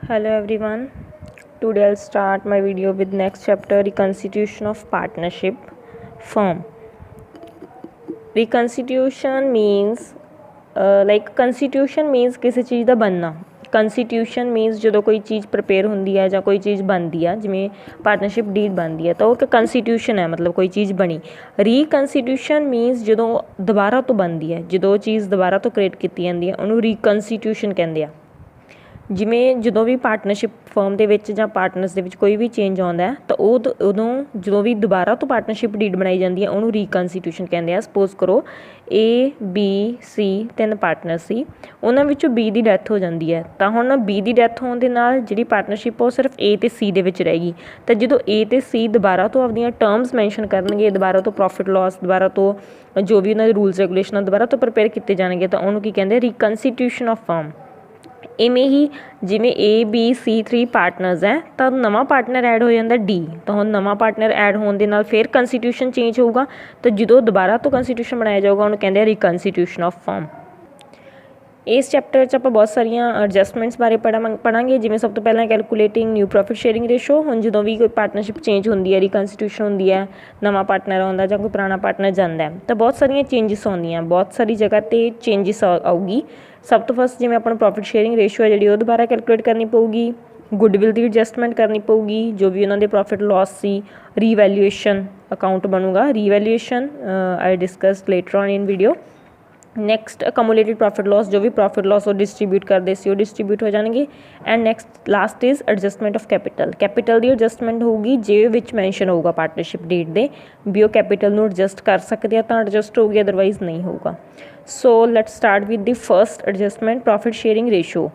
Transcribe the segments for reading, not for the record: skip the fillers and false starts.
Hello everyone. Today I'll start my video with next chapter, reconstitution of partnership firm. Reconstitution means constitution means किसी चीज़ ਦਾ बनना. ਕੰਸਟੀਟਿਊਸ਼ਨ means ਜਦੋਂ ਕੋਈ ਚੀਜ਼ prepare ਹੁੰਦੀ ਹੈ ਜਾਂ ਕੋਈ ਚੀਜ਼ ਬਣਦੀ ਆ, ਜਿਵੇਂ ਪਾਰਟਨਰਸ਼ਿਪ ਡੀਡ ਬਣਦੀ ਹੈ ਤਾਂ ਉਹ ਇੱਕ ਕੰਸਟੀਟਿਊਸ਼ਨ ਹੈ, ਮਤਲਬ ਕੋਈ ਚੀਜ਼ ਬਣੀ. ਰੀਕਨਸਟੀਟਿਊਸ਼ਨ ਮੀਨਸ ਜਦੋਂ ਦੁਬਾਰਾ ਤੋਂ ਬਣਦੀ ਹੈ, ਜਦੋਂ ਉਹ ਚੀਜ਼ ਦੁਬਾਰਾ ਤੋਂ ਕ੍ਰੀਏਟ ਕੀਤੀ ਜਾਂਦੀ ਹੈ ਉਹਨੂੰ ਰੀਕਨਸਟੀਟਿਊਸ਼ਨ ਕਹਿੰਦੇ ਆ. ਜਿਵੇਂ ਜਦੋਂ ਵੀ ਪਾਰਟਨਰਸ਼ਿਪ ਫਰਮ ਦੇ ਵਿੱਚ ਜਾਂ ਪਾਰਟਨਰਸ ਦੇ ਵਿੱਚ ਕੋਈ ਵੀ ਚੇਂਜ ਆਉਂਦਾ ਤਾਂ ਉਦੋਂ ਜਦੋਂ ਵੀ ਦੁਬਾਰਾ ਤੋਂ ਪਾਰਟਨਰਸ਼ਿਪ ਡੀਡ ਬਣਾਈ ਜਾਂਦੀ ਹੈ ਉਹਨੂੰ ਰੀਕਨਸਟੀਟਿਊਸ਼ਨ ਕਹਿੰਦੇ ਆ. ਸਪੋਜ਼ ਕਰੋ A B C 3 ਪਾਰਟਨਰ ਸੀ, ਉਹਨਾਂ ਵਿੱਚੋਂ B ਦੀ ਡੈਥ ਹੋ ਜਾਂਦੀ ਹੈ ਤਾਂ ਹੁਣ B ਦੀ ਡੈਥ ਹੋਣ ਦੇ ਨਾਲ ਜਿਹੜੀ ਪਾਰਟਨਰਸ਼ਿਪ ਉਹ ਸਿਰਫ A ਅਤੇ C ਦੇ ਵਿੱਚ ਰਹੇਗੀ. ਤਾਂ ਜਦੋਂ A ਅਤੇ C ਦੁਬਾਰਾ ਤੋਂ ਆਪਦੀਆਂ ਟਰਮਸ ਮੈਂਸ਼ਨ ਕਰਨਗੇ, ਦੁਬਾਰਾ ਤੋਂ ਪ੍ਰੋਫਿਟ ਲੋਸ, ਦੁਬਾਰਾ ਤੋਂ ਜੋ ਵੀ ਉਹਨਾਂ ਦੇ ਰੂਲਸ ਰੈਗੂਲੇਸ਼ਨ ਦੁਬਾਰਾ ਤੋਂ ਪ੍ਰਪੇਅਰ ਕੀਤੇ ਜਾਣਗੇ ਤਾਂ ਉਹਨੂੰ ਕੀ ਕਹਿੰਦੇ, ਰੀਕਨਸਟੀਟਿਊਸ਼ਨ ਆਫ ਫਰਮ. ਇਵੇਂ ਹੀ ਜਿਵੇਂ A B C 3 ਪਾਰਟਨਰਸ ਹੈ ਤਾਂ ਨਵਾਂ ਪਾਰਟਨਰ ਐਡ ਹੋ ਜਾਂਦਾ D, ਤਾਂ ਹੁਣ ਨਵਾਂ ਪਾਰਟਨਰ ਐਡ ਹੋਣ ਦੇ ਨਾਲ ਫਿਰ ਕੰਸਟੀਟਿਊਸ਼ਨ ਚੇਂਜ ਹੋਊਗਾ ਤਾਂ ਜਦੋਂ ਦੁਬਾਰਾ ਤੋਂ ਕੰਸਟੀਟਿਊਸ਼ਨ ਬਣਾਇਆ ਜਾਊਗਾ ਉਹਨੂੰ ਕਹਿੰਦੇ ਆ ਰੀਕਨਸਟੀਟਿਊਸ਼ਨ ਆਫ ਫਰਮ. ਇਸ ਚੈਪਟਰ 'ਚ ਆਪਾਂ ਬਹੁਤ ਸਾਰੀਆਂ ਐਡਜਸਟਮੈਂਟਸ ਬਾਰੇ ਪੜ੍ਹਾਂਗੇ. ਜਿਵੇਂ ਸਭ ਤੋਂ ਪਹਿਲਾਂ calculating new profit sharing ratio. ਹੁਣ ਜਦੋਂ ਵੀ ਕੋਈ ਪਾਰਟਨਰਸ਼ਿਪ ਚੇਂਜ ਹੁੰਦੀ ਹੈ, ਰੀਕਨਸਟੀਟਿਊਸ਼ਨ ਹੁੰਦੀ ਹੈ, ਨਵਾਂ ਪਾਰਟਨਰ ਆਉਂਦਾ ਜਾਂ ਕੋਈ ਪੁਰਾਣਾ ਪਾਰਟਨਰ ਜਾਂਦਾ ਤਾਂ ਬਹੁਤ ਸਾਰੀਆਂ ਚੇਂਜਿਸ ਆਉਂਦੀਆਂ, ਬਹੁਤ ਸਾਰੀ ਜਗ੍ਹਾ 'ਤੇ ਚੇਂਜਿਸ ਆਊਗੀ. ਸਭ ਤੋਂ ਫਸਟ ਜਿਵੇਂ ਆਪਾਂ ਨੂੰ ਪ੍ਰੋਫਿਟ ਸ਼ੇਅਰਿੰਗ ਰੇਸ਼ੋ ਹੈ ਜਿਹੜੀ ਉਹ ਦੁਬਾਰਾ ਕੈਲਕੂਲੇਟ ਕਰਨੀ ਪਊਗੀ. ਗੁੱਡਵਿਲ ਦੀ ਐਡਜਸਟਮੈਂਟ ਕਰਨੀ ਪਊਗੀ, ਜੋ ਵੀ ਉਹਨਾਂ ਦੇ ਪ੍ਰੋਫਿਟ ਲੋਸ ਸੀ. ਰੀਵੈਲਿਊਏਸ਼ਨ ਅਕਾਊਂਟ ਬਣੂਗਾ, revaluation I discuss later on in video. Next accumulated profit loss, ਜੋ ਵੀ ਪ੍ਰੋਫਿਟ ਲੋਸ ਉਹ ਡਿਸਟਰੀਬਿਊਟ ਕਰਦੇ ਸੀ ਉਹ ਡਿਸਟਰੀਬਿਊਟ ਹੋ ਜਾਣਗੇ. And next last is adjustment of capital. Capital ਦੀ ਐਡਜਸਟਮੈਂਟ ਹੋਊਗੀ ਜੇ ਵਿੱਚ ਮੈਂਸ਼ਨ ਹੋਊਗਾ ਪਾਰਟਨਰਸ਼ਿਪ ਡੀਡ ਦੇ ਵੀ ਉਹ ਕੈਪੀਟਲ ਨੂੰ ਐਡਜਸਟ ਕਰ ਸਕਦੇ ਆ ਤਾਂ ਐਡਜਸਟ ਹੋਊਗੀ, ਅਦਰਵਾਈਜ਼ ਨਹੀਂ ਹੋਊਗਾ. So let's start with the first adjustment, profit sharing ratio.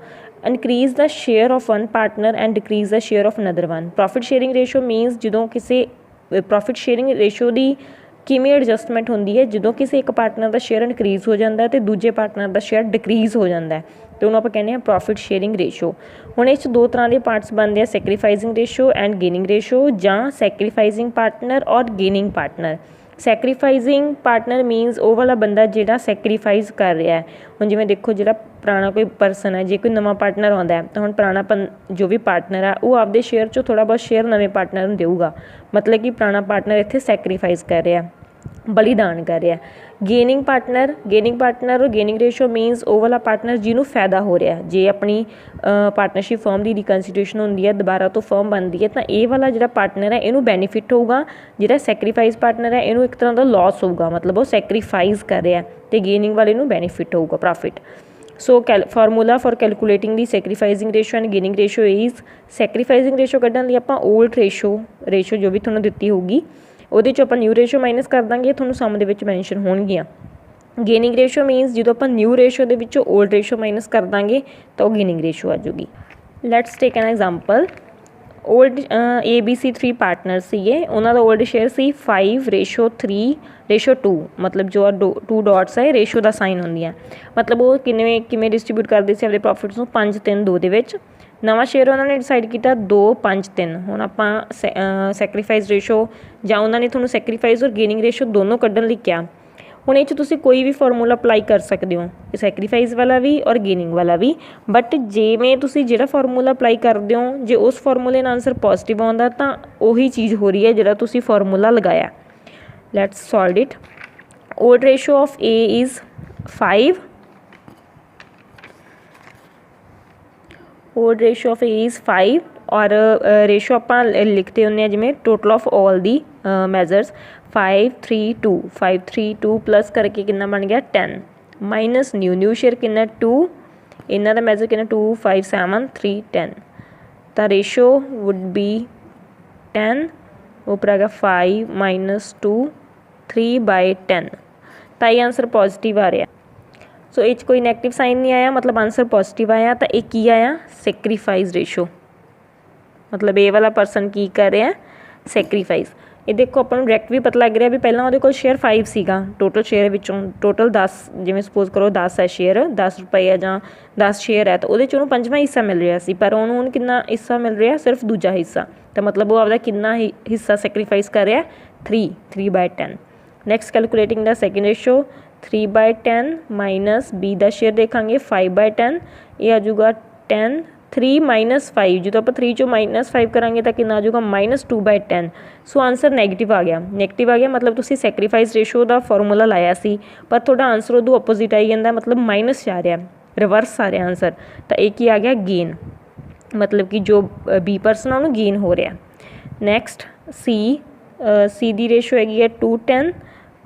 Increase the share of one partner and decrease the share of another one. Profit sharing ratio means ਜਦੋਂ ਕਿਸੇ ਪ੍ਰੋਫਿਟ ਸ਼ੇਅਰਿੰਗ ਰੇਸ਼ੋ ਦੀ ਕਿਵੇਂ adjustment ਹੁੰਦੀ ਹੈ, ਜਦੋਂ ਕਿਸੇ ਇੱਕ partner ਦਾ share increase ਹੋ ਜਾਂਦਾ ਅਤੇ ਦੂਜੇ ਪਾਰਟਨਰ ਦਾ ਸ਼ੇਅਰ ਡਿਕਰੀਜ਼ ਹੋ ਜਾਂਦਾ ਅਤੇ ਉਹਨੂੰ ਆਪਾਂ ਕਹਿੰਦੇ ਹਾਂ ਪ੍ਰੋਫਿਟ ਸ਼ੇਅਰਿੰਗ ਰੇਸ਼ੋ. ਹੁਣ ਇਸ 'ਚ ਦੋ ਤਰ੍ਹਾਂ ਦੇ ਪਾਰਟਸ ਬਣਦੇ ਆ, ਸੈਕਰੀਫਾਈਸਿੰਗ ਰੇਸ਼ੋ ਐਂਡ ਗੇਨਿੰਗ ਰੇਸ਼ੋ, ਜਾਂ ਸੈਕਰੀਫਾਈਸਿੰਗ ਪਾਰਟਨਰ ਔਰ ਗੇਨਿੰਗ ਪਾਰਟਨਰ. ਸੈਕਰੀਫਾਈਸਿੰਗ ਪਾਰਟਨਰ ਮੀਨਸ ਉਹ ਵਾਲਾ ਬੰਦਾ ਜਿਹੜਾ ਸੈਕਰੀਫਾਈਸ ਕਰ ਰਿਹਾ. ਹੁਣ ਜਿਵੇਂ ਦੇਖੋ ਜਿਹੜਾ ਪੁਰਾਣਾ ਕੋਈ ਪਰਸਨ ਹੈ, ਜੇ ਕੋਈ ਨਵਾਂ ਪਾਰਟਨਰ ਆਉਂਦਾ ਤਾਂ ਹੁਣ ਪੁਰਾਣਾ ਜੋ ਵੀ ਪਾਰਟਨਰ ਆ ਉਹ ਆਪਦੇ ਸ਼ੇਅਰ 'ਚੋਂ ਥੋੜ੍ਹਾ ਬਹੁਤ ਸ਼ੇਅਰ ਨਵੇਂ ਪਾਰਟਨਰ ਨੂੰ ਦੇਊਗਾ, ਮਤਲਬ ਕਿ ਪੁਰਾਣਾ ਪਾਰਟਨਰ ਇੱਥੇ ਸੈਕਰੀਫਾਈਸ ਕਰ ਰਿਹਾ, ਬਲੀਦਾਨ ਕਰ ਰਿਹਾ. ਗੇਨਿੰਗ ਪਾਰਟਨਰ ਔਰ ਗੇਨਿੰਗ ਰੇਸ਼ੋ ਮੀਨਸ ਉਹ ਵਾਲਾ ਪਾਰਟਨਰ ਜਿਹਨੂੰ ਫਾਇਦਾ ਹੋ ਰਿਹਾ. ਜੇ ਆਪਣੀ ਪਾਰਟਨਰਸ਼ਿਪ ਫਰਮ ਦੀ ਰੀਕਨਸਟੀਟਿਊਸ਼ਨ ਹੁੰਦੀ ਹੈ, ਦੁਬਾਰਾ ਤੋਂ ਫਰਮ ਬਣਦੀ ਹੈ ਤਾਂ ਇਹ ਵਾਲਾ ਜਿਹੜਾ ਪਾਰਟਨਰ ਹੈ ਇਹਨੂੰ ਬੈਨੀਫਿਟ ਹੋਊਗਾ. ਜਿਹੜਾ ਸੈਕਰੀਫਾਈਸ ਪਾਰਟਨਰ ਹੈ ਇਹਨੂੰ ਇੱਕ ਤਰ੍ਹਾਂ ਦਾ ਲੋਸ ਹੋਊਗਾ, ਮਤਲਬ ਉਹ ਸੈਕਰੀਫਾਈਸ ਕਰ ਰਿਹਾ, ਅਤੇ ਗੇਨਿੰਗ ਵਾਲੇ ਨੂੰ ਬੈਨੀਫਿਟ ਹੋਊਗਾ, profit. So formula for calculating the sacrificing ratio and gaining ratio is, sacrificing ratio ਕੱਢਣ ਲਈ ਆਪਾਂ ਓਲਡ ਰੇਸ਼ੋ ਜੋ ਵੀ ਤੁਹਾਨੂੰ ਦਿੱਤੀ ਹੋਊਗੀ ਉਹਦੇ 'ਚੋਂ ਆਪਾਂ ਨਿਊ ਰੇਸ਼ੋ ਮਾਈਨਸ ਕਰ ਦਾਂਗੇ, ਤੁਹਾਨੂੰ ਸਮ ਦੇ ਵਿੱਚ ਮੈਂਸ਼ਨ ਹੋਣਗੀਆਂ. ਗੇਨਿੰਗ ਰੇਸ਼ੋ ਮੀਨਸ ਜਦੋਂ ਆਪਾਂ ਨਿਊ ਰੇਸ਼ੋ ਦੇ ਵਿੱਚੋਂ ਓਲਡ ਰੇਸ਼ੋ ਮਾਈਨਸ ਕਰ ਦਾਂਗੇ ਤਾਂ ਉਹ ਗੇਨਿੰਗ ਰੇਸ਼ੋ ਆ ਜੂਗੀ. Let's take N example. Old ABC 3 partner ਸੀਗੇ, ਉਹਨਾਂ ਦਾ ਓਲਡ ਸ਼ੇਅਰ ਸੀ 5:3:2, ਮਤਲਬ ਜੋ 2 ਡੋਟਸ ਹੈ ਰੇਸ਼ੋ ਦਾ ਸਾਈਨ ਹੁੰਦੀਆਂ, ਮਤਲਬ ਉਹ ਕਿਵੇਂ ਡਿਸਟਰੀਬਿਊਟ ਕਰਦੇ ਸੀ ਆਪਣੇ ਪ੍ਰੋਫਿਟਸ ਨੂੰ 5:3:2 ਦੇ ਵਿੱਚ. ਨਵਾਂ ਸ਼ੇਅਰ ਉਹਨਾਂ ਨੇ ਡਿਸਾਈਡ ਕੀਤਾ 2:5:3. ਹੁਣ ਆਪਾਂ ਸੈਕਰੀਫਾਈਸ ਰੇਸ਼ੋ ਜਾਂ ਉਹਨਾਂ ਨੇ ਤੁਹਾਨੂੰ ਸੈਕਰੀਫਾਈਸ ਔਰ ਗੇਨਿੰਗ ਰੇਸ਼ੋ ਦੋਨੋਂ ਕੱਢਣ ਲਈ ਕਿਹਾ. ਹੁਣ ਇਹ 'ਚ ਤੁਸੀਂ ਕੋਈ ਵੀ ਫਾਰਮੂਲਾ ਅਪਲਾਈ ਕਰ ਸਕਦੇ ਹੋ, ਸੈਕਰੀਫਾਈਸ ਵਾਲਾ ਵੀ ਔਰ ਗੇਨਿੰਗ ਵਾਲਾ ਵੀ, ਬਟ ਜਿਵੇਂ ਤੁਸੀਂ ਜਿਹੜਾ ਫਾਰਮੂਲਾ ਅਪਲਾਈ ਕਰਦੇ ਹੋ ਜੇ ਉਸ ਫਾਰਮੂਲੇ ਨਾਲ ਆਨਸਰ ਪੋਜ਼ੀਟਿਵ ਆਉਂਦਾ ਤਾਂ ਉਹੀ ਚੀਜ਼ ਹੋ ਰਹੀ ਹੈ ਜਿਹੜਾ ਤੁਸੀਂ ਫਾਰਮੂਲਾ ਲਗਾਇਆ. Let's solve it. Old ratio of A is 5. Old ratio of A is 5 ਔਰ ਰੇਸ਼ੋ ਆਪਾਂ ਲਿਖਦੇ ਹੁੰਦੇ ਹਾਂ ਜਿਵੇਂ total of all the ਮੈਜ਼ਰਸ 5:3:2 plus ਕਰਕੇ ਕਿੰਨਾ ਬਣ ਗਿਆ 10, ਮਾਈਨਸ ਨਿਊ ਸ਼ੇਅਰ ਕਿੰਨਾ 2, ਇਹਨਾਂ ਦਾ ਮੈਜ਼ਰ ਕਿੰਨਾ 2 5 7 3 10, ਤਾਂ ਰੇਸ਼ੋ ਵੁੱਡ ਬੀ 10, ਉੱਪਰ ਆ ਗਿਆ 5 - 2 3/10, ਤਾਂ ਇਹ ਆਨਸਰ ਪੋਜ਼ੀਟਿਵ ਆ ਰਿਹਾ. ਸੋ ਇਹ 'ਚ ਕੋਈ ਨੈਗੇਟਿਵ ਸਾਈਨ ਨਹੀਂ ਆਇਆ, ਮਤਲਬ ਆਨਸਰ ਪੋਜ਼ੀਟਿਵ ਆਇਆ. ਤਾਂ ਇਹ ਕੀ ਆਇਆ, ਸੈਕਰੀਫਾਈਸ ਰੇਸ਼ੋ, ਮਤਲਬ ਇਹ ਵਾਲਾ ਪਰਸਨ ਕੀ ਕਰ ਰਿਹਾ, ਸੈਕਰੀਫਾਈਸ. ਇਹ ਦੇਖੋ ਆਪਾਂ ਨੂੰ ਡਾਇਰੈਕਟ ਵੀ ਪਤਾ ਲੱਗ ਰਿਹਾ ਵੀ ਪਹਿਲਾਂ ਉਹਦੇ ਕੋਲ ਸ਼ੇਅਰ 5 ਸੀਗਾ, ਟੋਟਲ ਸ਼ੇਅਰ ਵਿੱਚੋਂ ਟੋਟਲ 10, ਜਿਵੇਂ ਸਪੋਜ਼ ਕਰੋ 10 ਹੈ ਸ਼ੇਅਰ, 10 ਰੁਪਏ ਜਾਂ 10 ਸ਼ੇਅਰ ਹੈ ਤਾਂ ਉਹਦੇ 'ਚ ਉਹਨੂੰ 5ਵਾਂ ਹਿੱਸਾ ਮਿਲ ਰਿਹਾ ਸੀ, ਪਰ ਉਹਨੂੰ ਹੁਣ ਕਿੰਨਾ ਹਿੱਸਾ ਮਿਲ ਰਿਹਾ, ਸਿਰਫ ਦੂਜਾ ਹਿੱਸਾ, ਤਾਂ ਮਤਲਬ ਉਹ ਆਪਦਾ ਕਿੰਨਾ ਹਿੱਸਾ ਸੈਕਰੀਫਾਈਸ ਕਰ ਰਿਹਾ 3/10. ਨੈਕਸਟ ਕੈਲਕੂਲੇਟਿੰਗ ਦਾ ਸੈਕਿੰਡ ਰੇਸ਼ੋ 3/10 ਮਾਈਨਸ B ਦਾ ਸ਼ੇਅਰ ਦੇਖਾਂਗੇ 5/10, ਇਹ ਆ ਜੂਗਾ 10 3 -5 जो आप 3 चो -5 करांगे तो कितना आ जाऊगा -2/10। सो आंसर नैगेटिव आ गया मतलब तुसी सैक्रीफाइस रेशो का फॉर्मूला लाया सी पर थोड़ा आंसर उदों अपोजिट आई जाता मतलब माइनस जा रहा रिवर्स आ रहा आंसर। तो एक ही आ गया गेन मतलब कि जो बी परसन उन्होंने गेन हो रहा। नैक्सट सी दी रेशो हैगी है 210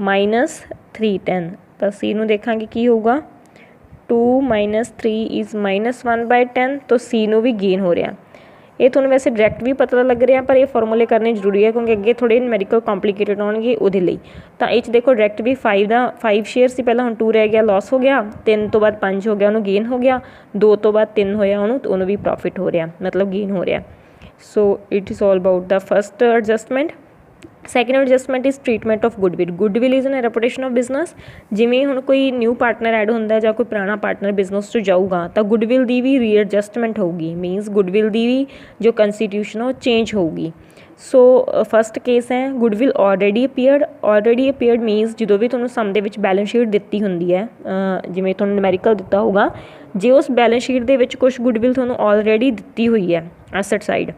-310 तो सी नूं देखांगे की होगा 2 - 3 इज़ -1/10 तो सी नूं भी गेन हो रहा। ये थोड़ा वैसे डायरैक्ट भी पता लग रहा पर ये फॉर्मूले करने जरूरी है क्योंकि अगे थोड़े न्यूमेरिकल कॉम्प्लीकेटेड आउणगे उहदे लई। तो ये देखो डायरैक्ट भी 5 शेयर से पहला हुण 2 रह गया लॉस हो गया 3 तो बाद 5 हो गया उन्होंने गेन हो गया 2 तो बाद 3 होया उन्होंने भी प्रॉफिट हो रहा मतलब गेन हो रहा। So it is all about the first adjustment. Second adjustment is treatment of goodwill is an reputation of business. जिमें हुण कोई न्यू पार्टनर ऐड होंदा जां कोई पुराना पार्टनर बिजनेस तो जाऊगा तो गुडविल की भी रीएडजस्टमेंट होगी मीनस गुडविल की भी जो कंस्टीट्यूशन है वो चेंज होगी। सो फस्ट केस है गुडविल ऑलरेडी अपीयर्ड मीनस जो भी तुहानूं सम दे विच बैलेंस शीट दित्ती हुंदी है जिवें तुहानूं न्यूमेरिकल दिता होगा जे उस बैलेंस शीट दे विच कुछ गुडविल तुहानूं ऑलरेडी दित्ती हुई है एसेट साइड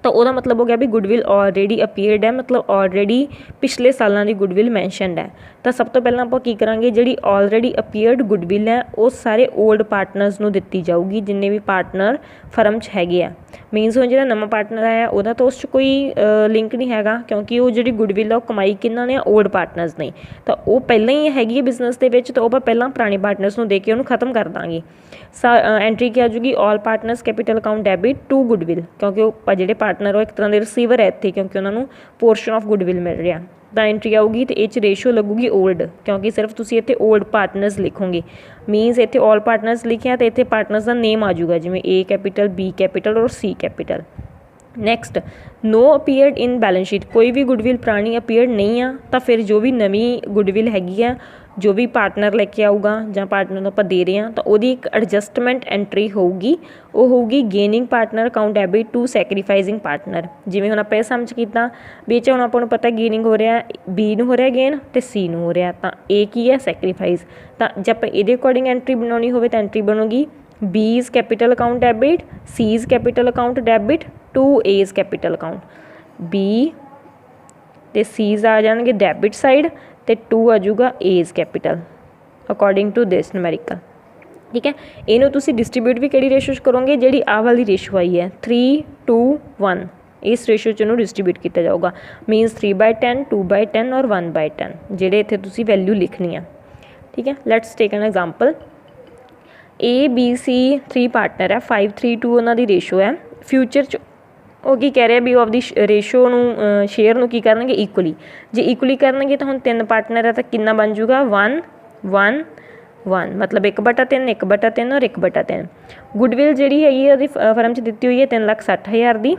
तो वह मतलब हो गया भी गुडविल ऑलरेडी अपीयर्ड है मतलब ऑलरेडी पिछले सालों की गुडविल मैंशनड है। तो सब तो पहला आप की करांगे जी ऑलरेडी अपीयर्ड गुडविल है वो सारे ओल्ड पार्टनर्स नूं दित्ती जाऊगी जिन्ने भी पार्टनर फर्म च हैगे आ। मीनस हुण जिहड़ा नवां पार्टनर आया वह तो उस कोई लिंक नहीं हैगा क्योंकि वो जी गुडविल है कमाई किन्ना ने ओल्ड पार्टनर्स ने तो वह पहले ही हैगी बिजनेस के तो वह पहला पुराने पार्टनर्स नूं दे के उन्होंने खत्म कर देंगे। एंट्री क्या आ जाऊगी all partners capital account debit to goodwill क्योंकि वो जो पार्टनर वो एक तरह के रिसीवर है इतने क्योंकि उन्होंने पोर्शन ऑफ गुडविल मिल रहा। तो एंट्री आऊगी तो ये रेशो लगूगी ओल्ड क्योंकि सिर्फ तुसी इत्थे ओल्ड पार्टनर्स लिखोगे मीनस इत्थे ऑल पार्टनर्स लिखिया तो इत्थे पार्टनर्स का नेम आ जाऊगा जिमें ए कैपिटल बी कैपिटल और C capital. Next no appeared in balance sheet कोई भी गुडविल पुरानी अपीयर्ड नहीं आ तो फिर जो भी नवी गुडविल हैगी आ जो भी पार्टनर लेके आऊगा ਜਾਂ पार्टनर ਨੂੰ ਆਪਾਂ ਦੇ ਰਹੇ ਹਾਂ ਤਾਂ ਉਹਦੀ ਇੱਕ ਐਡਜਸਟਮੈਂਟ ਐਂਟਰੀ ਹੋਊਗੀ ਉਹ ਹੋਊਗੀ gaining partner account debit to sacrificing partner. ਜਿਵੇਂ ਹੁਣ ਆਪਾਂ ਇਹ ਸਮਝ ਕੀਤਾ ਵੀ ਇਹ 'ਚ ਹੁਣ ਆਪਾਂ ਨੂੰ ਪਤਾ ਗੇਨਿੰਗ ਹੋ ਰਿਹਾ ਬੀ ਨੂੰ ਹੋ ਰਿਹਾ ਗੇਨ ਤੇ ਸੀ ਨੂੰ ਹੋ ਰਿਹਾ ਤਾਂ ਇਹ ਕੀ ਹੈ ਸੈਕਰੀਫਾਈਸ। ਤਾਂ ਜੇ ਆਪਾਂ ਇਹਦੇ ਅਕੋਰਡਿੰਗ ਐਂਟਰੀ ਬਣਾਉਣੀ ਹੋਵੇ ਤਾਂ ਐਂਟਰੀ ਬਣੂਗੀ B's capital account debit C's capital account debit to A's capital account B ते C's आ जाएंगे डेबिट साइड तो 2 आ जाऊगा A's capital according to this numerical. ठीक है इनू तुसी डिस्ट्रीब्यूट भी किहड़ी रेशो करोगे जिहड़ी आ वाली रेशो आई है 3:1 इस रेशो च इनू डिस्ट्रीब्यूट किया जाऊगा मीनस 3/10 2/10 और 1/10 जिहड़े इत्थे तुसी वैल्यू लिखनी है। ठीक है let's take an example A B C 3 partner है 5:3:2 उन्होंने रेशो है फ्यूचर च वो की कह रहे भी वो आपकी रेशो शेयर की करेंगे इक्वली जे इक्वली करेंगे तो हम 3 पार्टनर है तो कितना बन जूगा 1:1:1 मतलब 1/3 1/3 और 1/3। गुडविल जी है फर्म च दी हुई है 3,60,000 की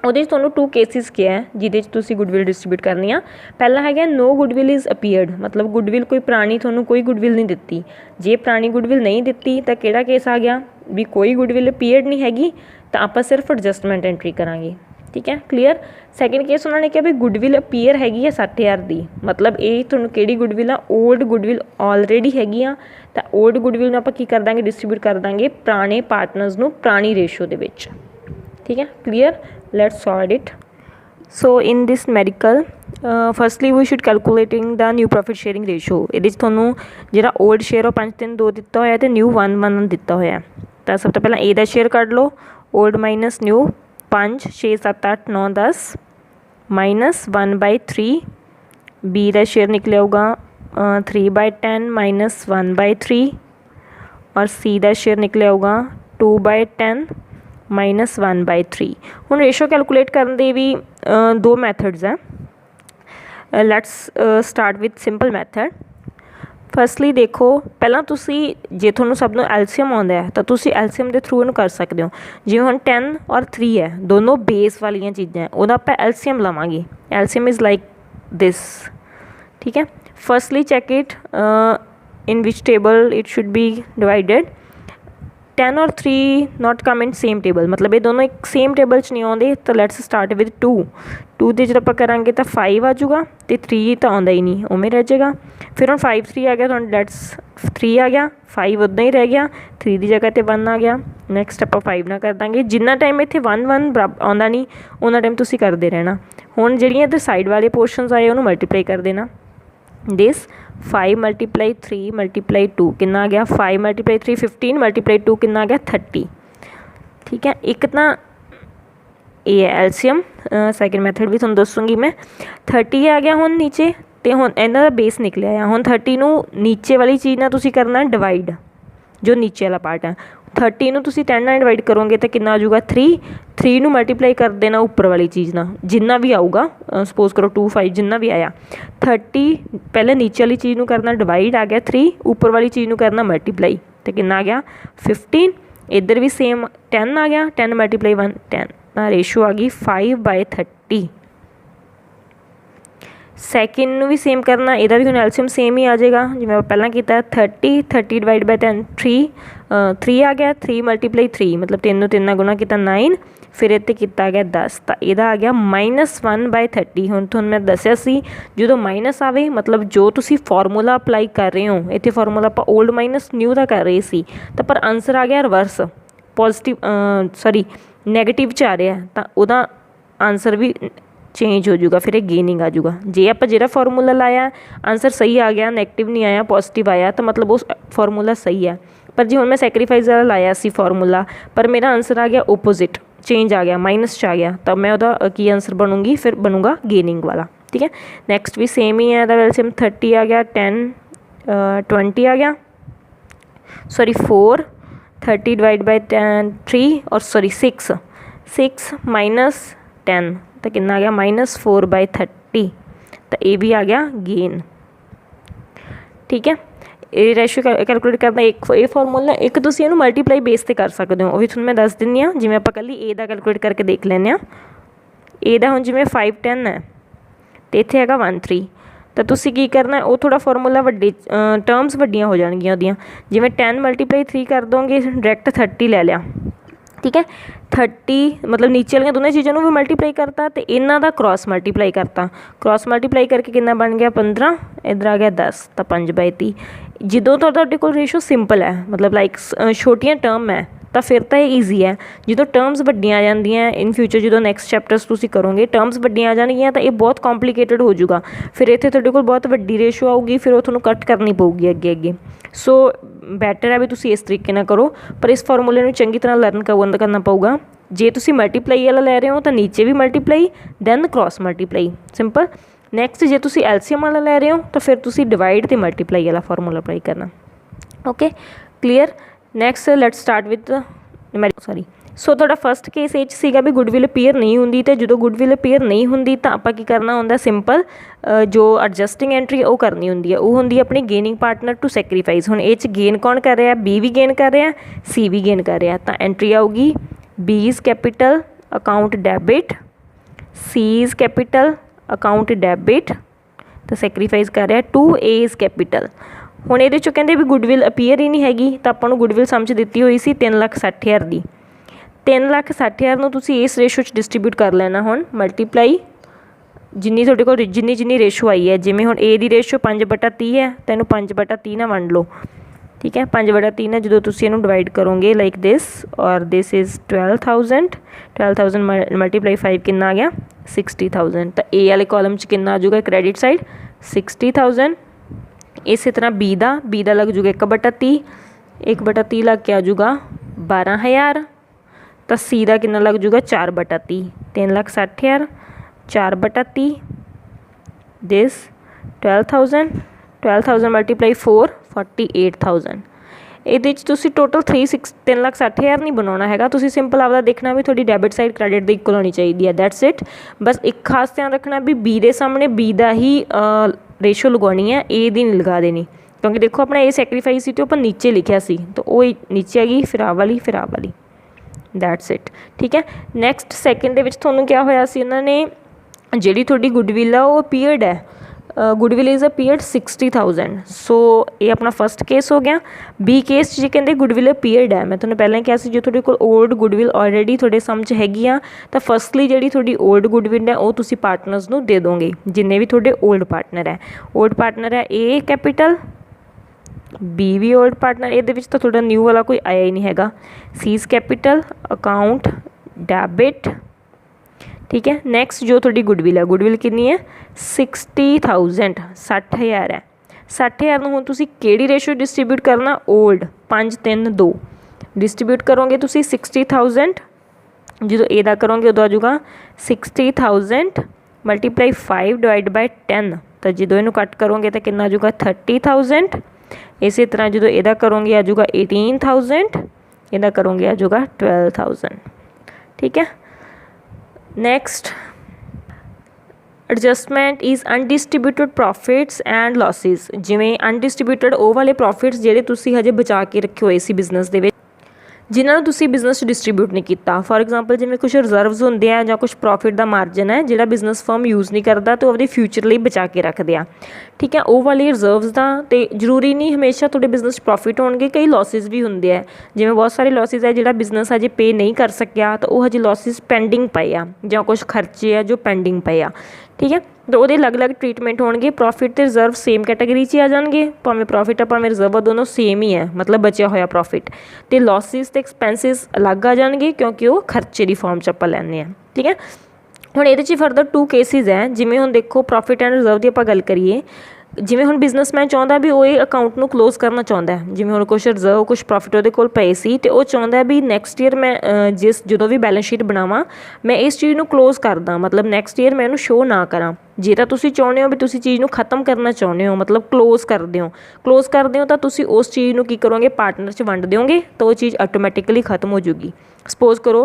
ਉਹਦੇ 'ਚ ਤੁਹਾਨੂੰ 2 केसिस किया है ਜਿਹਦੇ 'ਚ ਤੁਸੀਂ ਗੁੱਡਵਿਲ ਡਿਸਟਰੀਬਿਊਟ ਕਰਨੀ ਆ। ਪਹਿਲਾ ਹੈਗਾ नो गुडविल इज़ अपीयर्ड मतलब गुडविल कोई पुरानी ਤੁਹਾਨੂੰ कोई गुडविल नहीं ਦਿੱਤੀ ਜੇ पुरानी गुडविल नहीं ਦਿੱਤੀ ਤਾਂ ਕਿਹੜਾ केस आ गया भी कोई गुडविल अपीयर्ड नहीं हैगी ਤਾਂ ਆਪਾਂ सिर्फ एडजस्टमेंट एंट्री करांगे। ठीक है क्लीयर। सैकेंड केस उन्होंने कहा भी गुडविल अपीयर हैगी है 60,000 की मतलब ये ਤੁਹਾਨੂੰ ਕਿਹੜੀ गुडविल आ ओल्ड गुडविल ऑलरेडी हैगी आ ਤਾਂ ओल्ड गुडविल ਨੂੰ ਆਪਾਂ ਕੀ ਕਰ ਦਾਂਗੇ डिस्ट्रीब्यूट कर ਦਾਂਗੇ ਪੁਰਾਣੇ ਪਾਰਟਨਰਸ ਨੂੰ ਪੁਰਾਣੀ ਰੇਸ਼ੋ ਦੇ ਵਿੱਚ। ठीक है clear let's solve it. So in this numerical firstly we should calculating the new profit sharing ratio ਇਹਦੇ 'ਚ ਤੁਹਾਨੂੰ ਜਿਹੜਾ old share ਉਹ 5-3-2 ਦਿੱਤਾ ਹੋਇਆ ਤੇ new 1-1 ਦਿੱਤਾ ਹੋਇਆ ਤਾਂ ਸਭ ਤੋਂ ਪਹਿਲਾਂ A ਦਾ ਸ਼ੇਅਰ ਕੱਢ ਲਓ old minus new 5 6 7 8 9 10 minus 1/3 B ਦਾ ਸ਼ੇਅਰ ਨਿਕਲ ਆਊਗਾ 3/10 minus 1/3 और C ਦਾ ਸ਼ੇਅਰ ਨਿਕਲ ਆਊਗਾ 2/10 माइनस 1/3। ਹੁਣ ਰੇਸ਼ੋ कैलकुलेट ਕਰਨ ਦੇ ਵੀ 2 मैथड्स है let's start with simple method. Firstly देखो पहला तुसी जे तुहानूं सब नूं एलसीएम आउंदा है तो तुसी एलसीएम के थ्रू इहनूं कर सकते हो। जिवें हुण 10 और 3 है दोनों बेस वालियां चीज़ां उहदा आपां एलसीएम लवांगे एलसीएम इज़ लाइक दिस। ठीक है firstly check it in which table it should be divided 10 और 3 not come in same table, मतलब ये दोनों एक सेम टेबल च नहीं आते। तो लैट्स स्टार्ट विद 2 ਦੇ जब आप करेंगे तो 5 आ जाऊगा, तो 3 तो आता ही नहीं, उमें रह जाएगा। फिर हम 5 3 आ गया, तो लैट्स 3 आ गया, 5 उदा ही रह गया, 3 की जगह पर 1 आ गया। नैक्सट आप 5 ना कर देंगे, जिन्ना टाइम इतने 1 1 बराबर आता नहीं उन्ना टाइम तुसीं करते रहना। हुण जिहड़ियां इधर साइड वाले पोर्शनस आए उन्होंने मल्टीप्लाई कर देना। दिस 5 × 3 × 2 कितना आ गया, 5 × 3 15 × 2 कितना आ गया 30। ठीक है, एक ना ये है एलसीएम, सैकेंड मैथड भी तुहानूं दसूँगी मैं। 30 आ गया हुण नीचे, तो हुण इन्हां दा बेस निकलिया आ। हुण 30 नूं नीचे वाली चीज़ नाल तुसीं करना डिवाइड, जो नीचे वाला पार्ट है। 30 नूं तुसीं 10 नाल डिवाइड करोगे तो कितना आ जाऊगा 3 नूं मल्टीप्लाई कर देना उपर वाली चीज़ ना, जिन्ना भी आऊगा, सपोज करो 2 5 जिन्ना भी आया। 30 पहले नीचे वाली चीज़ नूं करना डिवाइड, आ गया 3, उपर वाली चीज़ नूं करना मल्टीप्लाई, तो कितना आ गया 15। इधर भी सेम 10 आ गया, 10 × 1 10, रेशो आ गई 5/30। सैकेंड भी सेम करना, यदा भी हुण एलसीएम सेम ही आ जाएगा जिवें पहला किया। 30 डिवाइड बाय 10 3 आ गया, 3 × 3 मतलब 3 नूं 3 गुणा किया 9, फिर इत्ते किया गया 10, तो यदा आ गया -1/30। हुण तुहानूं मैं दस्सिया सी जो माइनस आवे मतलब जो तुसीं फॉर्मूला अपलाई कर रहे हो, इत्थे फॉर्मूला आपां ओल्ड माइनस न्यू का कर रहे सी, तो पर आंसर आ गया रिवर्स, पॉजिटिव सॉरी नैगेटिव च आ रहा है, तो उहदा आंसर भी चेंज हो जाऊगा, फिर एक गेनिंग आ जाऊगा। जे आप जो फॉर्मूला लाया आंसर सही आ गया, नैगेटिव नहीं आया, पॉजिटिव आया, तो मतलब उस फॉर्मूला सही है। पर जो हम मैं सैक्रीफाइस वाला लाया सी फॉर्मूला, पर मेरा आंसर आ गया ओपोजिट, चेंज आ गया, माइनस च आ गया, तब मैं वह की आंसर बनूंगी, फिर बनूंगा गेनिंग वाला। ठीक है, नैक्सट भी सेम ही है, वैल्यूम 30 आ गया, 10 20 आ गया, सॉरी 4 30 डिवाइड बाय 3 और सॉरी 6 -10, तो कितना आ गया -4/30, तो ये भी आ गया गेन। ठीक है, ये रेशियो कैलकुलेट करना एक ये फॉर्मूला, एक तुसीं इहनूं मल्टीप्लाई बेस ते कर सकते हो, वो भी तुहानूं मैं दस दिंदी हां। जिवें आपां कल्ली ए दा कैलकुलेट करके देख लैंदे हां। ए दा हुण जिवें 5 10 है, तो इत्थे हैगा 1 3, तो तुसीं की करना वो थोड़ा फॉर्मूला वड्डे टर्म्स वड्डियां हो जाणगियां उहदियां। जिवें 10 × 3 कर दोगे, डायरैक्ट 30 ले लिया। ठीक है, 30 मतलब नीचे वाली दोनों चीज़ों भी मल्टीप्लाई करता, तो इन्हों का क्रॉस मल्टीप्लाई करता, क्रॉस मल्टीप्लाई करके कितना बन गया 15, इधर आ गया 10, तो 5/30। जो तो कोल रेशो सिंपल है, मतलब लाइक छोटियां टर्म है, तो फिर तो ये ईजी है। जो टर्म्स वड्डियां आ जांदियां इन फ्यूचर, जो नैक्सट चैप्टरस तुसीं करोगे टर्म्स वड्डियां आ जाणगियां, तो ये बहुत कॉम्पलीकेटेड हो जाऊगा, फिर इत्थे तुहाडे कोल बहुत वड्डी रेशो आऊगी, फिर वो तुहानूं कट करनी पऊगी अगे अगे। सो बैटर है भी तुसीं इस तरीके नाल करो, पर इस फॉर्मूले नूं चंगी तरह लर्न करना पऊगा। जे तुसीं मल्टीप्लाई वाला लै रहे हो तो नीचे भी multiply, then cross multiply, simple. Next जे तुसीं एलसीएम वाला लै रहे हो तो फिर तुसीं डिवाइड ते मल्टीप्लाई वाला फॉर्मूला अप्लाई करना। Okay clear. Next let's start with sorry so थोड़ा फस्ट केस ये सीगा भी गुडविल अपीयर नहीं होंगी, तो जो गुडविल अपीयर नहीं होंगी तो आप की करना होंगे सिंपल जो एडजस्टिंग एंट्री वो करनी होंगी है, वो होंगी अपनी गेनिंग पार्टनर टू सैक्रीफाइस। हुण ये गेन कौन कर रहा है, बी भी गेन कर रहा है, सी भी गेन कर रहा है, तो एंट्री आऊगी B is capital account debit, C is capital account debit, तो सैक्रीफाइस कर रहा है टू ए इज़ कैपिटल। हुण ये कहते भी गुडविल अपीयर ही नहीं हैगी, तो आपां नूं गुडविल समझ दी हुई सी 3,60,000 की। 3,60,000 नूं तुसीं इस रेशो च डिस्ट्रीब्यूट कर लेना। हुण मल्टीप्लाई जिन्नी तुहाडे कोल जिन्नी रेशो आई है, जिवें हुण ए दी रेशो 5/30 है, तो इहनूं 5/30 नाल वंड लो। ठीक है, 5/3 नाल जो तुसीं इहनूं डिवाइड करोगे लाइक दिस, और दिस इज़ 12,000 मल्टीप्लाई 5 कितना आ गया 60,000। तो ए वाले कॉलम च कितना आ जाऊगा क्रेडिट साइड 60,000। इस तरह बी दा लग जूगा 1/30, 1/30 लग के आ जाऊगा 12,000। तो सी का कितना लग जूगा 4/30, 3,60,000 4/30 दिस 12,000 मल्टीप्लाई 4 48,000। ये टोटल 3,60,000 नहीं बनाना है, तुसीं सिंपल आपका देखना भी थोड़ी डेबिट साइड क्रेडिट के इक्वल होनी चाहिए, दैट्स इट। बस एक खास ध्यान रखना भी बी के सामने बी का ही रेशो लगवानी है, ए दी नहीं लगा देनी, क्योंकि देखो अपना ए सैक्रीफाइस तो अपन नीचे लिखा सी, तो वो नीचे आ गई फिर आ वाली फिर आ वाली, दैट्स इट। ठीक है, नैक्सट सैकेंड दे विच तुहानूं क्या होया सी, इन्हां ने जिहड़ी तुहाडी गुडविल आ वो अपीयर्ड है ਗੁੱਡਵਿਲ ਇਜ਼ ਅਪੀਅਰਡ 60,000। ਸੋ ਇਹ ਆਪਣਾ ਫਸਟ ਕੇਸ ਹੋ ਗਿਆ। ਬੀ ਕੇਸ ਜੇ ਕਹਿੰਦੇ ਗੁੱਡਵਿਲ ਅਪੀਅਰਡ ਹੈ, ਮੈਂ ਤੁਹਾਨੂੰ ਪਹਿਲਾਂ ਹੀ ਕਿਹਾ ਸੀ ਜੇ ਤੁਹਾਡੇ ਕੋਲ ਓਲਡ ਗੁੱਡਵਿਲ ਆਲਰੇਡੀ ਤੁਹਾਡੇ ਸਮ 'ਚ ਹੈਗੀ ਆ ਤਾਂ ਫਸਟਲੀ ਜਿਹੜੀ ਤੁਹਾਡੀ ਓਲਡ ਗੁੱਡਵਿਲ ਹੈ ਉਹ ਤੁਸੀਂ ਪਾਰਟਨਰਸ ਨੂੰ ਦੇ ਦੋਗੇ, ਜਿੰਨੇ ਵੀ ਤੁਹਾਡੇ ਓਲਡ ਪਾਰਟਨਰ ਹੈ। ਓਲਡ ਪਾਰਟਨਰ ਹੈ ਏ ਕੈਪੀਟਲ, ਬੀ ਵੀ ਓਲਡ ਪਾਰਟਨਰ, ਇਹਦੇ ਵਿੱਚ ਤਾਂ ਤੁਹਾਡਾ ਨਿਊ ਵਾਲਾ ਕੋਈ ਆਇਆ ਹੀ ਨਹੀਂ ਹੈਗਾ। ਸੀਜ਼ ਕੈਪੀਟਲ, ਅਕਾਊਂਟ ਡੈਬਿਟ, ठीक है। नैक्सट जो थोड़ी गुडविल है, गुडविल कितनी है 60,000, 60,000 है। 60,000 हूँ तुसी केड़ी रेशो डिस्ट्रीब्यूट करना, ओल्ड 5 3 2 डिस्ट्रीब्यूट करोगे तुसी 60,000, जो एदा करोगे उदो आ जाऊगा 60,000 मल्टीप्लाई 5 डिवाइड बाय 10, तो जो इनू कट करोगे तो कितना आ जाऊगा 30,000। इस तरह जो एदा करोगे आ जाऊगा 18,000, एदा करोगे आ जाऊगा 12,000, ठीक है। Next adjustment is undistributed profits and losses. जिमें अनडिस्ट्रीब्यूटेड वो वाले प्रॉफिट्स ਜਿਹੜੇ ਤੁਸੀਂ ਹਜੇ ਬਚਾ ਕੇ ਰੱਖੇ ਹੋਏ ਸੀ ਬਿਜ਼ਨਸ ਦੇ ਵਿੱਚ, जिन्होंने तुसी बिजनेस डिस्ट्रीब्यूट नहीं किया। फॉर एग्जाम्पल जिमें कुछ रिजर्व्स होंगे हैं या कुछ प्रॉफिट का मार्जन है जिहड़ा बिजनेस फर्म यूज़ नहीं करता तो अपने फ्यूचर लिए बचा के रखते हैं, ठीक है। वो वाले रिजर्व्स का तो जरूरी नहीं हमेशा थोड़े बिजनेस प्रॉफिट होंगे, कई लॉसिस भी होंगे हैं। जिमें बहुत सारे लॉसिस है जिहड़ा बिजनेस अजे पे नहीं कर सकिया तो वह हजे लॉसिस पेंडिंग पे आ, या कुछ खर्चे है जो पेंडिंग पे आ, ठीक है। तो वो अलग अलग ट्रीटमेंट होंगे। प्रॉफिट तो रिजर्व सेम कैटेगरी च आ जाएंगे, भावें प्रॉफिट आ भावें रिजर्व दोनों सेम ही है, मतलब बचा होया प्रॉफिट। तो लॉसिस तो एक्सपेंसिस अलग आ जाएंगे क्योंकि वो खर्चे की फॉर्म च आप लैंने हैं, ठीक है। हुण इहदे च फर्दर 2 केसिस है। जिमें हुण देखो प्रॉफिट एंड रिजर्व की आपां गल करिए, जिमें हुण बिजनेसमैन चाहुंदा भी वो अकाउंट नूं क्लोज करना चाहुंदा है। जिमें हुण कुछ रिजर्व कुछ प्रॉफिट उहदे कोल पए सी ते वो चाहुंदा भी नैक्सट ईयर मैं जदों भी बैलेंस शीट बनावां मैं इस चीज़ नूं क्लोज करदा, मतलब नैक्सट ईयर मैं इहनूं शो ना करां। जे तां तुसीं चाहुंदे हो भी तुसीं चीज़ नूं खत्म करना चाहुंदे हो, मतलब क्लोज करदे हो तां तुसीं उस चीज़ नूं की करोगे पार्टनर च वंड दिओगे तो वो चीज़ आटोमैटिकली खत्म हो जूगी। सपोज करो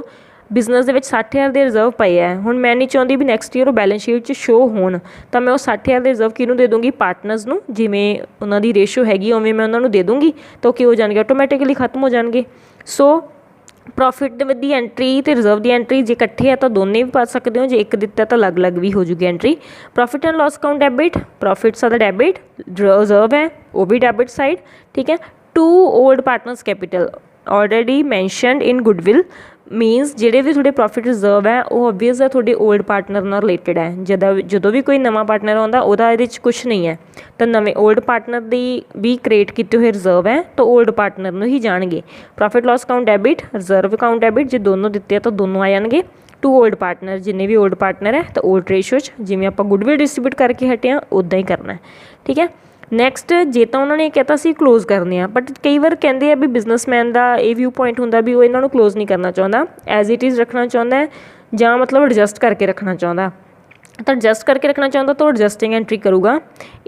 बिजनेस के 60,000 के रिजर्व पे है, हुण मैं नहीं चाहती भी नैक्सट ईयर वो बैलेंस शीट च शो होण, तो मैं वो 60,000 के रिजर्व किनूं दे दूँगी, पार्टनर्स नूं। जिवें उन्हां दी रेशो हैगी उवें मैं उन्हां नूं दे दूँगी तो की हो जाएंगे, आटोमैटिकली खत्म हो जाएंगे। सो प्रॉफिट की एंट्री तो रिजर्व की एंट्री जे इकट्ठे है तो दोनों भी पा सकते हो, जो एक दिता तो अलग अलग भी हो जूगी entry. Profit and loss account debit, profits are the debit, reserve है वो भी डेबिट साइड, ठीक है। 2 old partners capital already mentioned in goodwill means जिहड़े भी थोड़े प्रॉफिट रिजर्व है वो ओबवियस है थोड़े ओल्ड पार्टनर नाल रिलेटेड है। जदों भी कोई नवा पार्टनर आउंदा उहदा इहदे च कुछ नहीं है तो नवे ओल्ड पार्टनर दी भी क्रिएट किए हुए रिजर्व है तो ओल्ड पार्टनर नूं ही जाणगे। Profit loss account debit, reserve account debit जे दोनों दिते हैं तो दोनों आ जाएंगे। 2 ओल्ड पार्टनर, जिन्ने भी ओल्ड पार्टनर है तो ओल्ड रेशो जिवें आपां गुडविल डिस्ट्रीब्यूट करके हटे हैं उदा ही करना है, ठीक है। नैक्सट जे तो उन्होंने कहता सी क्लोज करने, बट कई बार कहते हैं भी बिजनेसमैन का ये व्यू पॉइंट होंदा भी वो इन्हों क्लोज नहीं करना चाहता, एज इट इज़ रखना चाहता है या मतलब एडजस्ट करके रखना चाहता। तो एडजस्ट करके रखना चाहता तो एडजस्टिंग एंट्री करूँगा।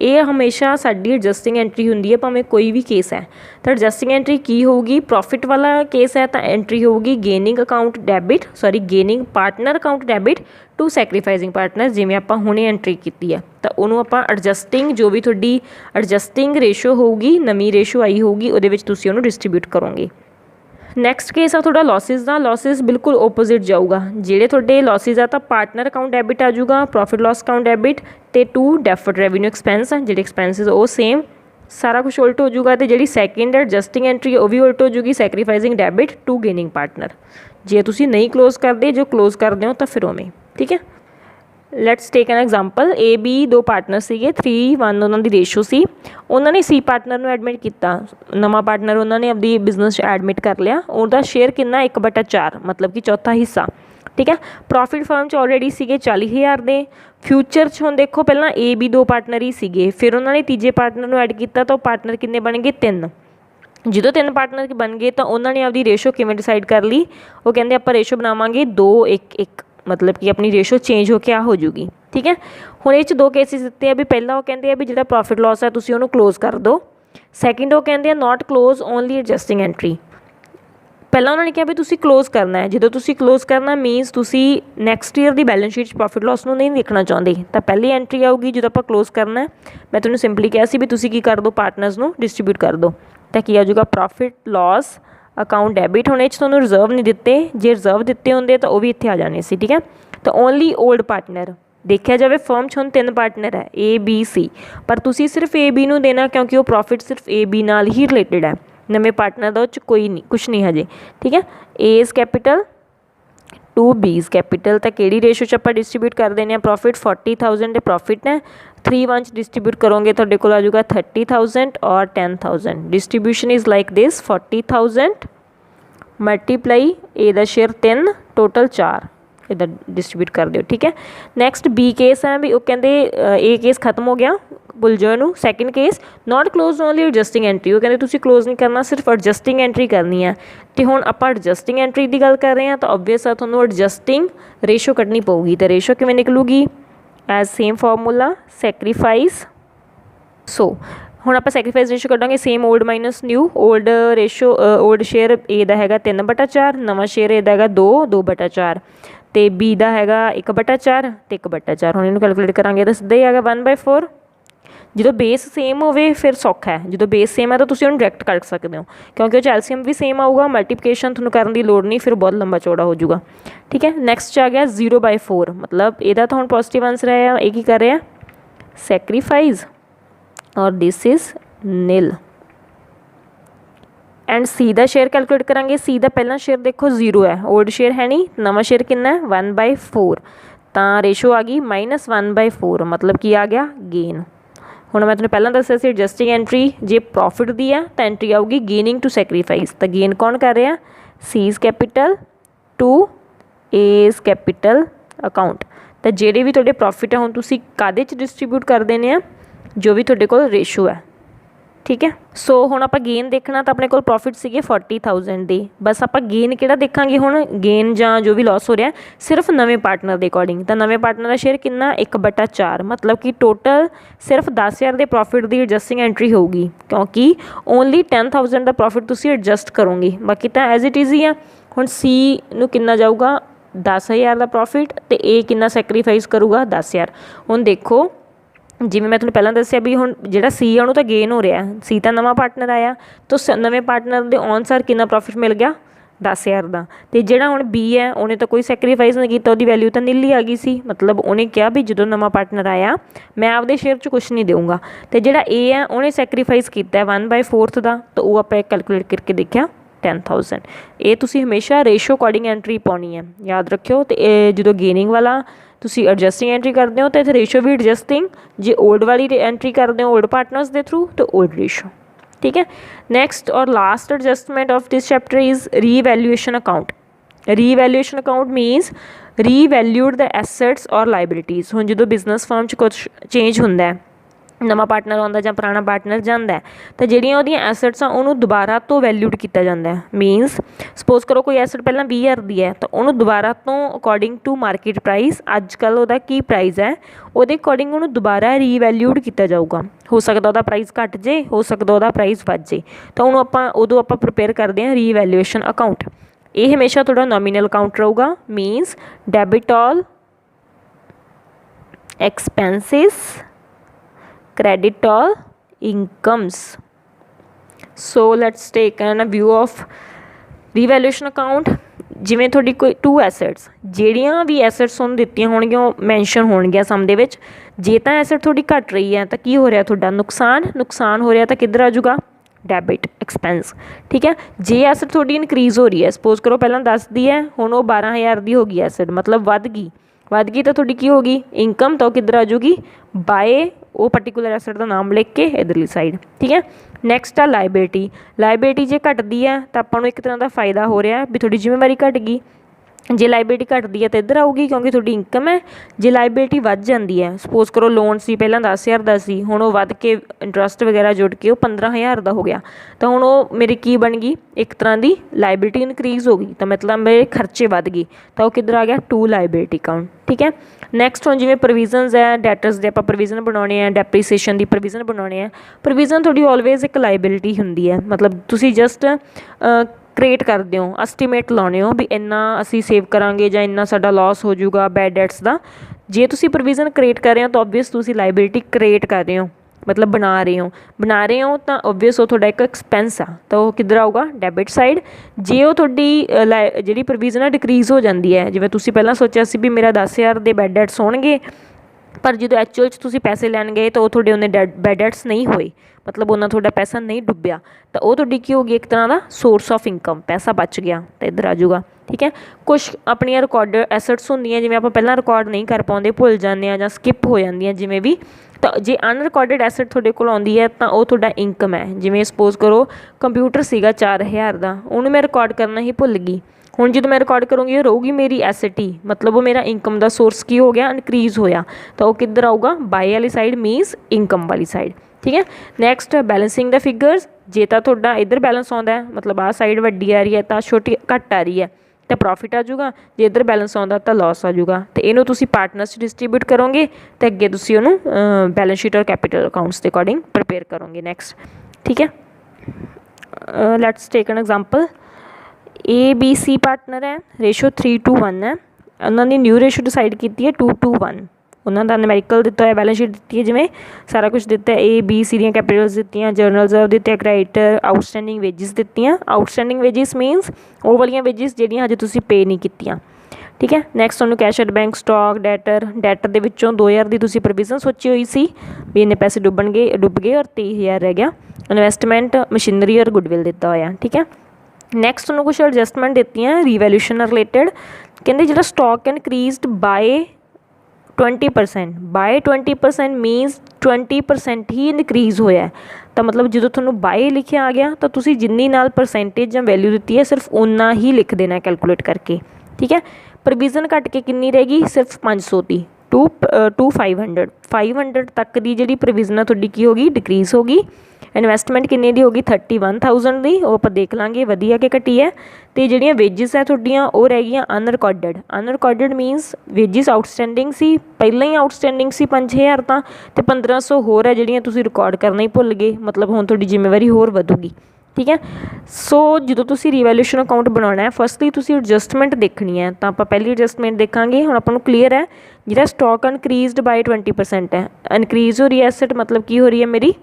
ये हमेशा साडी एडजस्टिंग एंट्री होंदी है भावें कोई भी केस है। तो एडजस्टिंग एंट्री की होगी, प्रॉफिट वाला केस है तो एंट्री होगी gaining account debit, sorry gaining partner account debit to sacrificing partner, जिवें आपां हुणे एंट्री की है तो उन्होंने आपां एडजस्टिंग जो भी तुहाडी एडजस्टिंग रेशो होगी, नवी रेशो आई होगी उहदे विच तुसीं उहनूं डिस्ट्रीब्यूट करोगे। नैक्सट केस आ थोड़ा लॉसिस का, लॉसिस बिल्कुल ओपोजिट जाऊगा। जेडे थोड़े लॉसिस आ तो पार्टनर अकाउंट डेबिट आ जाऊगा, प्रॉफिट लॉस अकाउंट डेबिट तो 2 डेफर्ड रेवन्यू एक्सपेंस है, जेडे एक्सपेंसिस वो सेम सारा कुछ उल्ट हो जाऊगा। तो जी सैकेंड एडजस्टिंग एंट्री वो भी उल्ट हो जूगी, सैक्रीफाइजिंग डेबिट टू गेनिंग पार्टनर। जे तुसीं नहीं क्लोज करते, जो क्लोज करते हो तो फिर उवें, ठीक है। Let's take an example, A B 2 partner सीगे, 3:1 उन्होंने रेशो सी। उन्होंने सी पार्टनर में एडमिट किया, नवा पार्टनर उन्होंने अपनी बिजनेस एडमिट कर लिया, उनका शेयर कितना 1/4, मतलब कि चौथा हिस्सा, ठीक है। प्रॉफिट फर्म च ऑलरेडी सीगे 40,000 के, फ्यूचर च हुण देखो पहला ए बी 2 पार्टनर ही सीगे, फिर उन्होंने तीजे पार्टनर में एड किया तो पार्टनर कितने बन गए 3। जो 3 पार्टनर बन गए तो उन्होंने अपनी रेशो किवें डिसाइड कर ली, वो कहते आप रेशो बनावांगे 2:1, मतलब कि अपनी रेशो चेंज हो क्या हो जूगी, ठीक है। हुण ये 2 केसिस दिते हैं भी पहला वो कहते हैं भी जो प्रॉफिट लॉस है तुसीं उहनूं क्लोज कर दो, सैकेंड वो कहते हैं not close only adjusting entry. पहला उन्होंने कहा भी तुसीं क्लोज करना है, जो तुसीं क्लोज करना मीनस तुसीं नैक्सट ईयर की बैलेंस शीट प्रॉफिट लॉस नूं नहीं देखना चाहते तो पहली एंट्री आऊगी जो आपां क्लोज करना है। मैं तुहानूं सिंपली कहा सी भी तुसीं की कर दो, पार्टनर्स नूं डिस्ट्रीब्यूट कर दो तो की आ जाऊगा प्रॉफिट लॉस अकाउंट डेबिट। हुण इह रिजर्व नहीं दिते, जे रिजर्व दिते होंदे तो वह भी इत्थे आ जाने सी, ठीक है। तो ओनली ओल्ड पार्टनर देखा जाए फर्म 'ਚ ਹੁਣ 3 पार्टनर है ए बी सी, पर तुसी सिर्फ ए बी ਨੂੰ देना क्योंकि वो प्रॉफिट सिर्फ ए बी नाल ही रिलेटेड है, नवे पार्टनर ਦਾ ਉਹ 'ਚ कोई नहीं कुछ नहीं हजे। ठीक है, A's capital to B's capital, तो कि रेशो च आप डिस्ट्रीब्यूट कर देने प्रॉफिट 40,000 प्रॉफिट है 3 1 डिस्ट्रीब्यूट करोगे तो आ जाऊगा 30,000 और 10,000। Distribution is like this 40,000 multiply A दा शेयर 3 टोटल 4 इधर डिस्ट्रीब्यूट कर दियो। ठीक है, नैक्सट बी केस है भी वो कहते ए केस खत्म हो गया भुल जाओ नू। Second case not close only adjusting entry, वो कहते तुसी क्लोज नहीं करना सिर्फ एडजस्टिंग एंट्री करनी है। तो हुण आपां एडजस्टिंग एंट्री की गल कर रहे हैं तो ऑबवियस है तुहानूं एडजस्टिंग रेशो कड्ढनी पऊगी। तो रेशो किवें निकलूगी as same formula sacrifice. So हुण आपां सैक्रीफाइस रेशो कड्डांगे same old minus new. Old ratio old share A दा हैगा 3/4, नवां शेयर ए दा हैगा 2/4 तो बी दा हैगा 1/4 तो 1/4। हुण इहनूं कैलकुलेट करांगे तो सीधा ही आ गया 1/4। जो बेस सेम होवे फिर सौखा है, जो बेस सेम है तो तुसीं उहनूं डायरैक्ट कर सकते हो क्योंकि वो एलसीएम भी सेम आऊगा, मल्टीप्लिकेशन तुहानूं करन दी लोड़ नहीं, फिर बहुत लंबा चौड़ा हो जाऊगा। ठीक है, नैक्सट आ गया 0/4, मतलब इहदा तो हुण पॉजिटिव आंसर है, ये की कर रहे हैं सैक्रीफाइस और दिस इज़ नील। एंड सी दा शेयर कैलकुलेट करांगे। सी दा पहला शेयर देखो 0 है, ओल्ड शेयर है नहीं, नवा शेयर कितना है 1/4, तो रेशो आ गई -1/4, मतलब कि आ गया गेन। हुण मैं तुहानूं पहलां दस्सिया सी एडजस्टिंग एंट्री जे प्रॉफिट दी है तो एंट्री आऊगी गेनिंग टू सैक्रीफाइस, तो गेन कौन कर रहा C's capital to A's capital account. तो जेडे भी तुहाडे प्रॉफिट है हुण तुसीं काहदे च डिस्ट्रीब्यूट कर देने आ, जो भी तुहाडे कोल रेशो है। ठीक है, सो हुण आपां गेन देखना तो अपने कोल प्रॉफिट सीगे 40,000 दे, बस आपां गेन किहड़ा देखांगे हुण, गेन जां जो भी लॉस हो रहा सिर्फ नवे पार्टनर के अकॉर्डिंग। तो नवे पार्टनर का शेयर कितना 1/4, मतलब कि टोटल सिर्फ 10,000 के प्रॉफिट की एडजस्टिंग एंट्री होगी क्योंकि ओनली 10,000 का प्रॉफिट तुसीं एडजस्ट करोगे, बाकी तो एज इट इज़ ही है। हुण सी नूं कितना जाऊगा 10,000 का प्रॉफिट तो ए कितना सैक्रीफाइस करूगा 10,000। हुण देखो जिवें मैं तुहानूं पहलां दस्सिया भी हुण जिहड़ा सी है उहनूं तां गेन हो रहा, सी तां नवां पार्टनर आया तो नवे पार्टनर के अनुसार कितना प्रॉफिट मिल गया 10,000 का। तो जिहड़ा हुण बी है उन्हें तो कोई सैक्रीफाइस नहीं किया, उसकी वैल्यू तो नील ही आ गई सी, मतलब उन्हें कहा भी जो नवां पार्टनर आया मैं आपदे शेयर च कुछ नहीं दूँगा। तो जिहड़ा ए है उन्हें सैक्रीफाइस किया 1/4 का, तो वो आपां कैलकुलेट करके देखा 10,000। ये तुसीं हमेशा रेशो अकॉर्डिंग एंट्री पाउणी है, याद रखियो। तो जो गेनिंग वाला तुसी एडजस्टिंग एंट्री करते हो तो इत्थे रेशो भी एडजस्टिंग, जे ओल्ड वाली एंट्री करते हो ओल्ड पार्टनर्स के थ्रू तो ओल्ड रेशो। ठीक है, नैक्सट और last adjustment of this chapter is revaluation account. Revaluation account means revalued the assets और लाइबिलिटीज़। हुण जो बिजनेस फर्म च कुछ चेंज होंदा है, नवा पार्टनर आउंदा जां पुराना पार्टनर जांदा है, तो जिहड़ियां उहदियां एसैट्स आ उहनूं दोबारा तो वैल्यूड किया जाता है। मीनस सपोज करो कोई एसैट पहलां 20,000 दी है तो उहनूं दोबारा तो अकॉर्डिंग टू मार्केट प्राइस अजकल उहदा की प्राइस है उहदे अकॉर्डिंग उहनूं दोबारा रीवैल्यूड किया जाऊगा। हो सकदा उहदा प्राइस घट जे, हो सकदा उहदा प्राइस वध जे, तो उहनूं आपां उदों आपां प्रिपेयर करदे हां रीवैल्यूएशन अकाउंट। ये हमेशा थोड़ा नॉमीनल अकाउंट रहूगा, means debit all expenses credit all incomes. So let's take a view of revaluation account। जिमें थोड़ी कोई 2 एसैट्स ਜਿਹੜੀਆਂ भी एसैट्स उन्होंने दित्तियां होणगीਆਂ मैंशन होणगीਆਂ सम दे विच, जे तां एसैट थोड़ी घट रही है तो की हो रहा थोड़ा नुकसान हो रहा तो किधर आ जाऊगा डेबिट एक्सपेंस। ठीक है, जे एसैट थोड़ी इनक्रीज़ हो रही है, सपोज करो पहलां 10 दी है हुण वो 12,000 की हो गई एसैट, मतलब वध गई तो थोड़ी की होगी इनकम, तो किधर आ जाऊगी बाय वो पर्टिकुलर एसैट का नाम लिख के इधरली साइड। ठीक है, नैक्सट आ लाइबिलिटी जे घटती है तो आपां नूं एक तरह का फायदा हो रहा है भी थोड़ी जिम्मेवारी घट गई। जे लाइबिलिटी घटती है तो इधर आऊगी क्योंकि थोड़ी इनकम है। जे लाइबिलिटी वध जाती है, सपोज करो लोन सी पहलां 10,000 का सी, हुण वो वध के इंटरस्ट वगैरह जुड़ के वो 15,000 का हो गया, तो हुण वो मेरी की बन गई एक तरह की लाइबिलिटी इनक्रीज़ हो गई, तो मतलब मेरे खर्चे वध गए, तो वो किधर आ गया टू लाइबिलिटी अकाउंट। ठीक है, नैक्सट हुण जिवें प्रोविजनस है डैटर्स दे आपां प्रोविजन बनाने हैं, डेप्रीसीएशन की प्रोविजन बनाने हैं। प्रोविजन थोड़ी ऑलवेज एक लाइबिलिटी होंदी है, मतलब तुसीं जस्ट क्रिएट करते हो, एस्टीमेट लाने हो भी इन्ना असी सेव करांगे जां इन्ना साडा लॉस हो जाऊगा बैड डेट्स का। जे तुसीं प्रोविजन क्रिएट कर रहे हो तो ऑबवियस तुसीं लाइबिलिटी क्रिएट कर रहे हो, मतलब बना रहे हो तो ऑबवियस वो थोड़ा एक एक्सपेंस आ, तो वो किधर आऊगा डेबिट साइड। जे वो थोड़ी जी प्रोविजन डिक्रीज़ हो जाती है, जिवें तुसीं पहलां सोचा सी भी मेरा 10,000 के बैड डेट्स होणगे पर जो एक्चुअल च तुसीं पैसे लैन गए तो थोड़े उन्ने बैड डेट्स नहीं होए, मतलब उन्ना थोड़ा पैसा नहीं डुब्बिया, तो वो थोड़ी की होगी एक तरह का सोर्स ऑफ इनकम, पैसा बच गया तो इधर आ जाऊगा। ठीक है, कुछ अपन रिकॉर्ड एसट्स होंदियां जिवें आपां पहलां रिकॉर्ड नहीं कर पाउंदे, भुल जांदे आ जां स्किप हो जांदियां जिवें भी, तो जे अनरिकॉर्डिड एसट थोड़े कोल आउंदी है तो वो तुहाडा इनकम है। जिवें सपोज करो कंप्यूटर सीगा 4000 का, उन्होंने मैं रिकॉर्ड करना ही भुल गई, हुण जो मैं रिकॉर्ड करूँगी वो रहूगी मेरी एसेट ही, मतलब वो मेरा इनकम का सोर्स की हो गया, इनक्रीज़ होया, तो वो किधर आऊगा बाय वाली साइड मीनस इनकम वाली साइड। ठीक है, नैक्सट बैलेंसिंग द फिगर्स, जे तो तुहाडा इधर बैलेंस आउंदा है मतलब आ साइड वड्डी आ रही है तो छोटी घट आ रही है तो प्रॉफिट आ जाऊगा, जे इधर बैलेंस आउंदा तो लॉस आ जाऊगा, तो इनू तुसी पार्टनर्स डिस्ट्रीब्यूट करोगे तो अगे तुसी उहनू बैलेंस शीट और कैपिटल अकाउंट्स के अकॉर्डिंग प्रिपेयर करोगे। नैक्सट, ठीक है, let's take an example, ABC partner है, रेशो 3:1 है, उन्होंने न्यू रेशो डिसाइड की है 2:1, उन्होंने नूमेरिकल दिता है, बैलेंस शीट दी है, जिमें सारा कुछ दिता है, ABC दी कैपिटल्स दी, जर्नल रिजर्व दिते, क्रेडिटर, आउटस्टैंडिंग वेजिस दी, आउटस्टैंडिंग वेजिस मीनस वो वाली वेजिस जिहड़ियां हजे तुसीं पे नहीं कीतियां। ठीक है, नैक्सट तुहानूं cash at bank, stock, debtor दे विच्चों 2000 की तुसीं प्रोविजन सोची हुई सी भी इन्ने पैसे डुब गए और 23000 रह गया। इन्वेस्टमेंट मशीनरी और गुडविल दिता होया। ठीक है, नैक्सट उन्होंने कुछ एडजस्टमेंट दी रीवैल्यूएशन रिलेटेड, कहते जो स्टॉक इनक्रीजड बाय 20%, बाय 20% मीनस 20% ही इनक्रीज़ होया है, तो मतलब जो थोड़ा बाय लिखा आ गया तो तुसी जिन्नी नाल परसेंटेज या वैल्यू दी है सिर्फ उन्ना ही लिख देना कैलकुलेट करके। ठीक है, प्रोविजन घट के कितनी रहेगी, सिर्फ 500 की, टू 500 तक की जी प्रोविजन है थोड़ी की होगी, डिक्रीज़ होगी। इन्वेस्टमेंट किन्ने दी होगी 31,000 की, वो आप देख लाँगे वधिया के घटी है। तो जिहड़ियां वेजिस है थोड़ियां वो रह गई अनरिकॉर्डिड मीनस वेजिस आउटस्टैंडिंग सी, पहले ही आउटस्टैंडिंग सी 5000 तो 1500 होर है जिहड़ियां तुसीं रिकॉर्ड करना ही भुल गए, मतलब हुण तुहाडी जिम्मेवारी होर वधूगी। ठीक है, सो जो तुसीं रिवैल्यूएशन अकाउंट बनाना है फसटली तुसीं एडजस्टमेंट देखनी है, तो आप पहली एडजस्टमेंट देखांगे। हुण आपां नूं क्लीयर है जिहड़ा स्टॉक इनक्रीजड बाय 20% है, इनक्रीज़ हो रही है एसेट, मतलब की हो रही है मेरी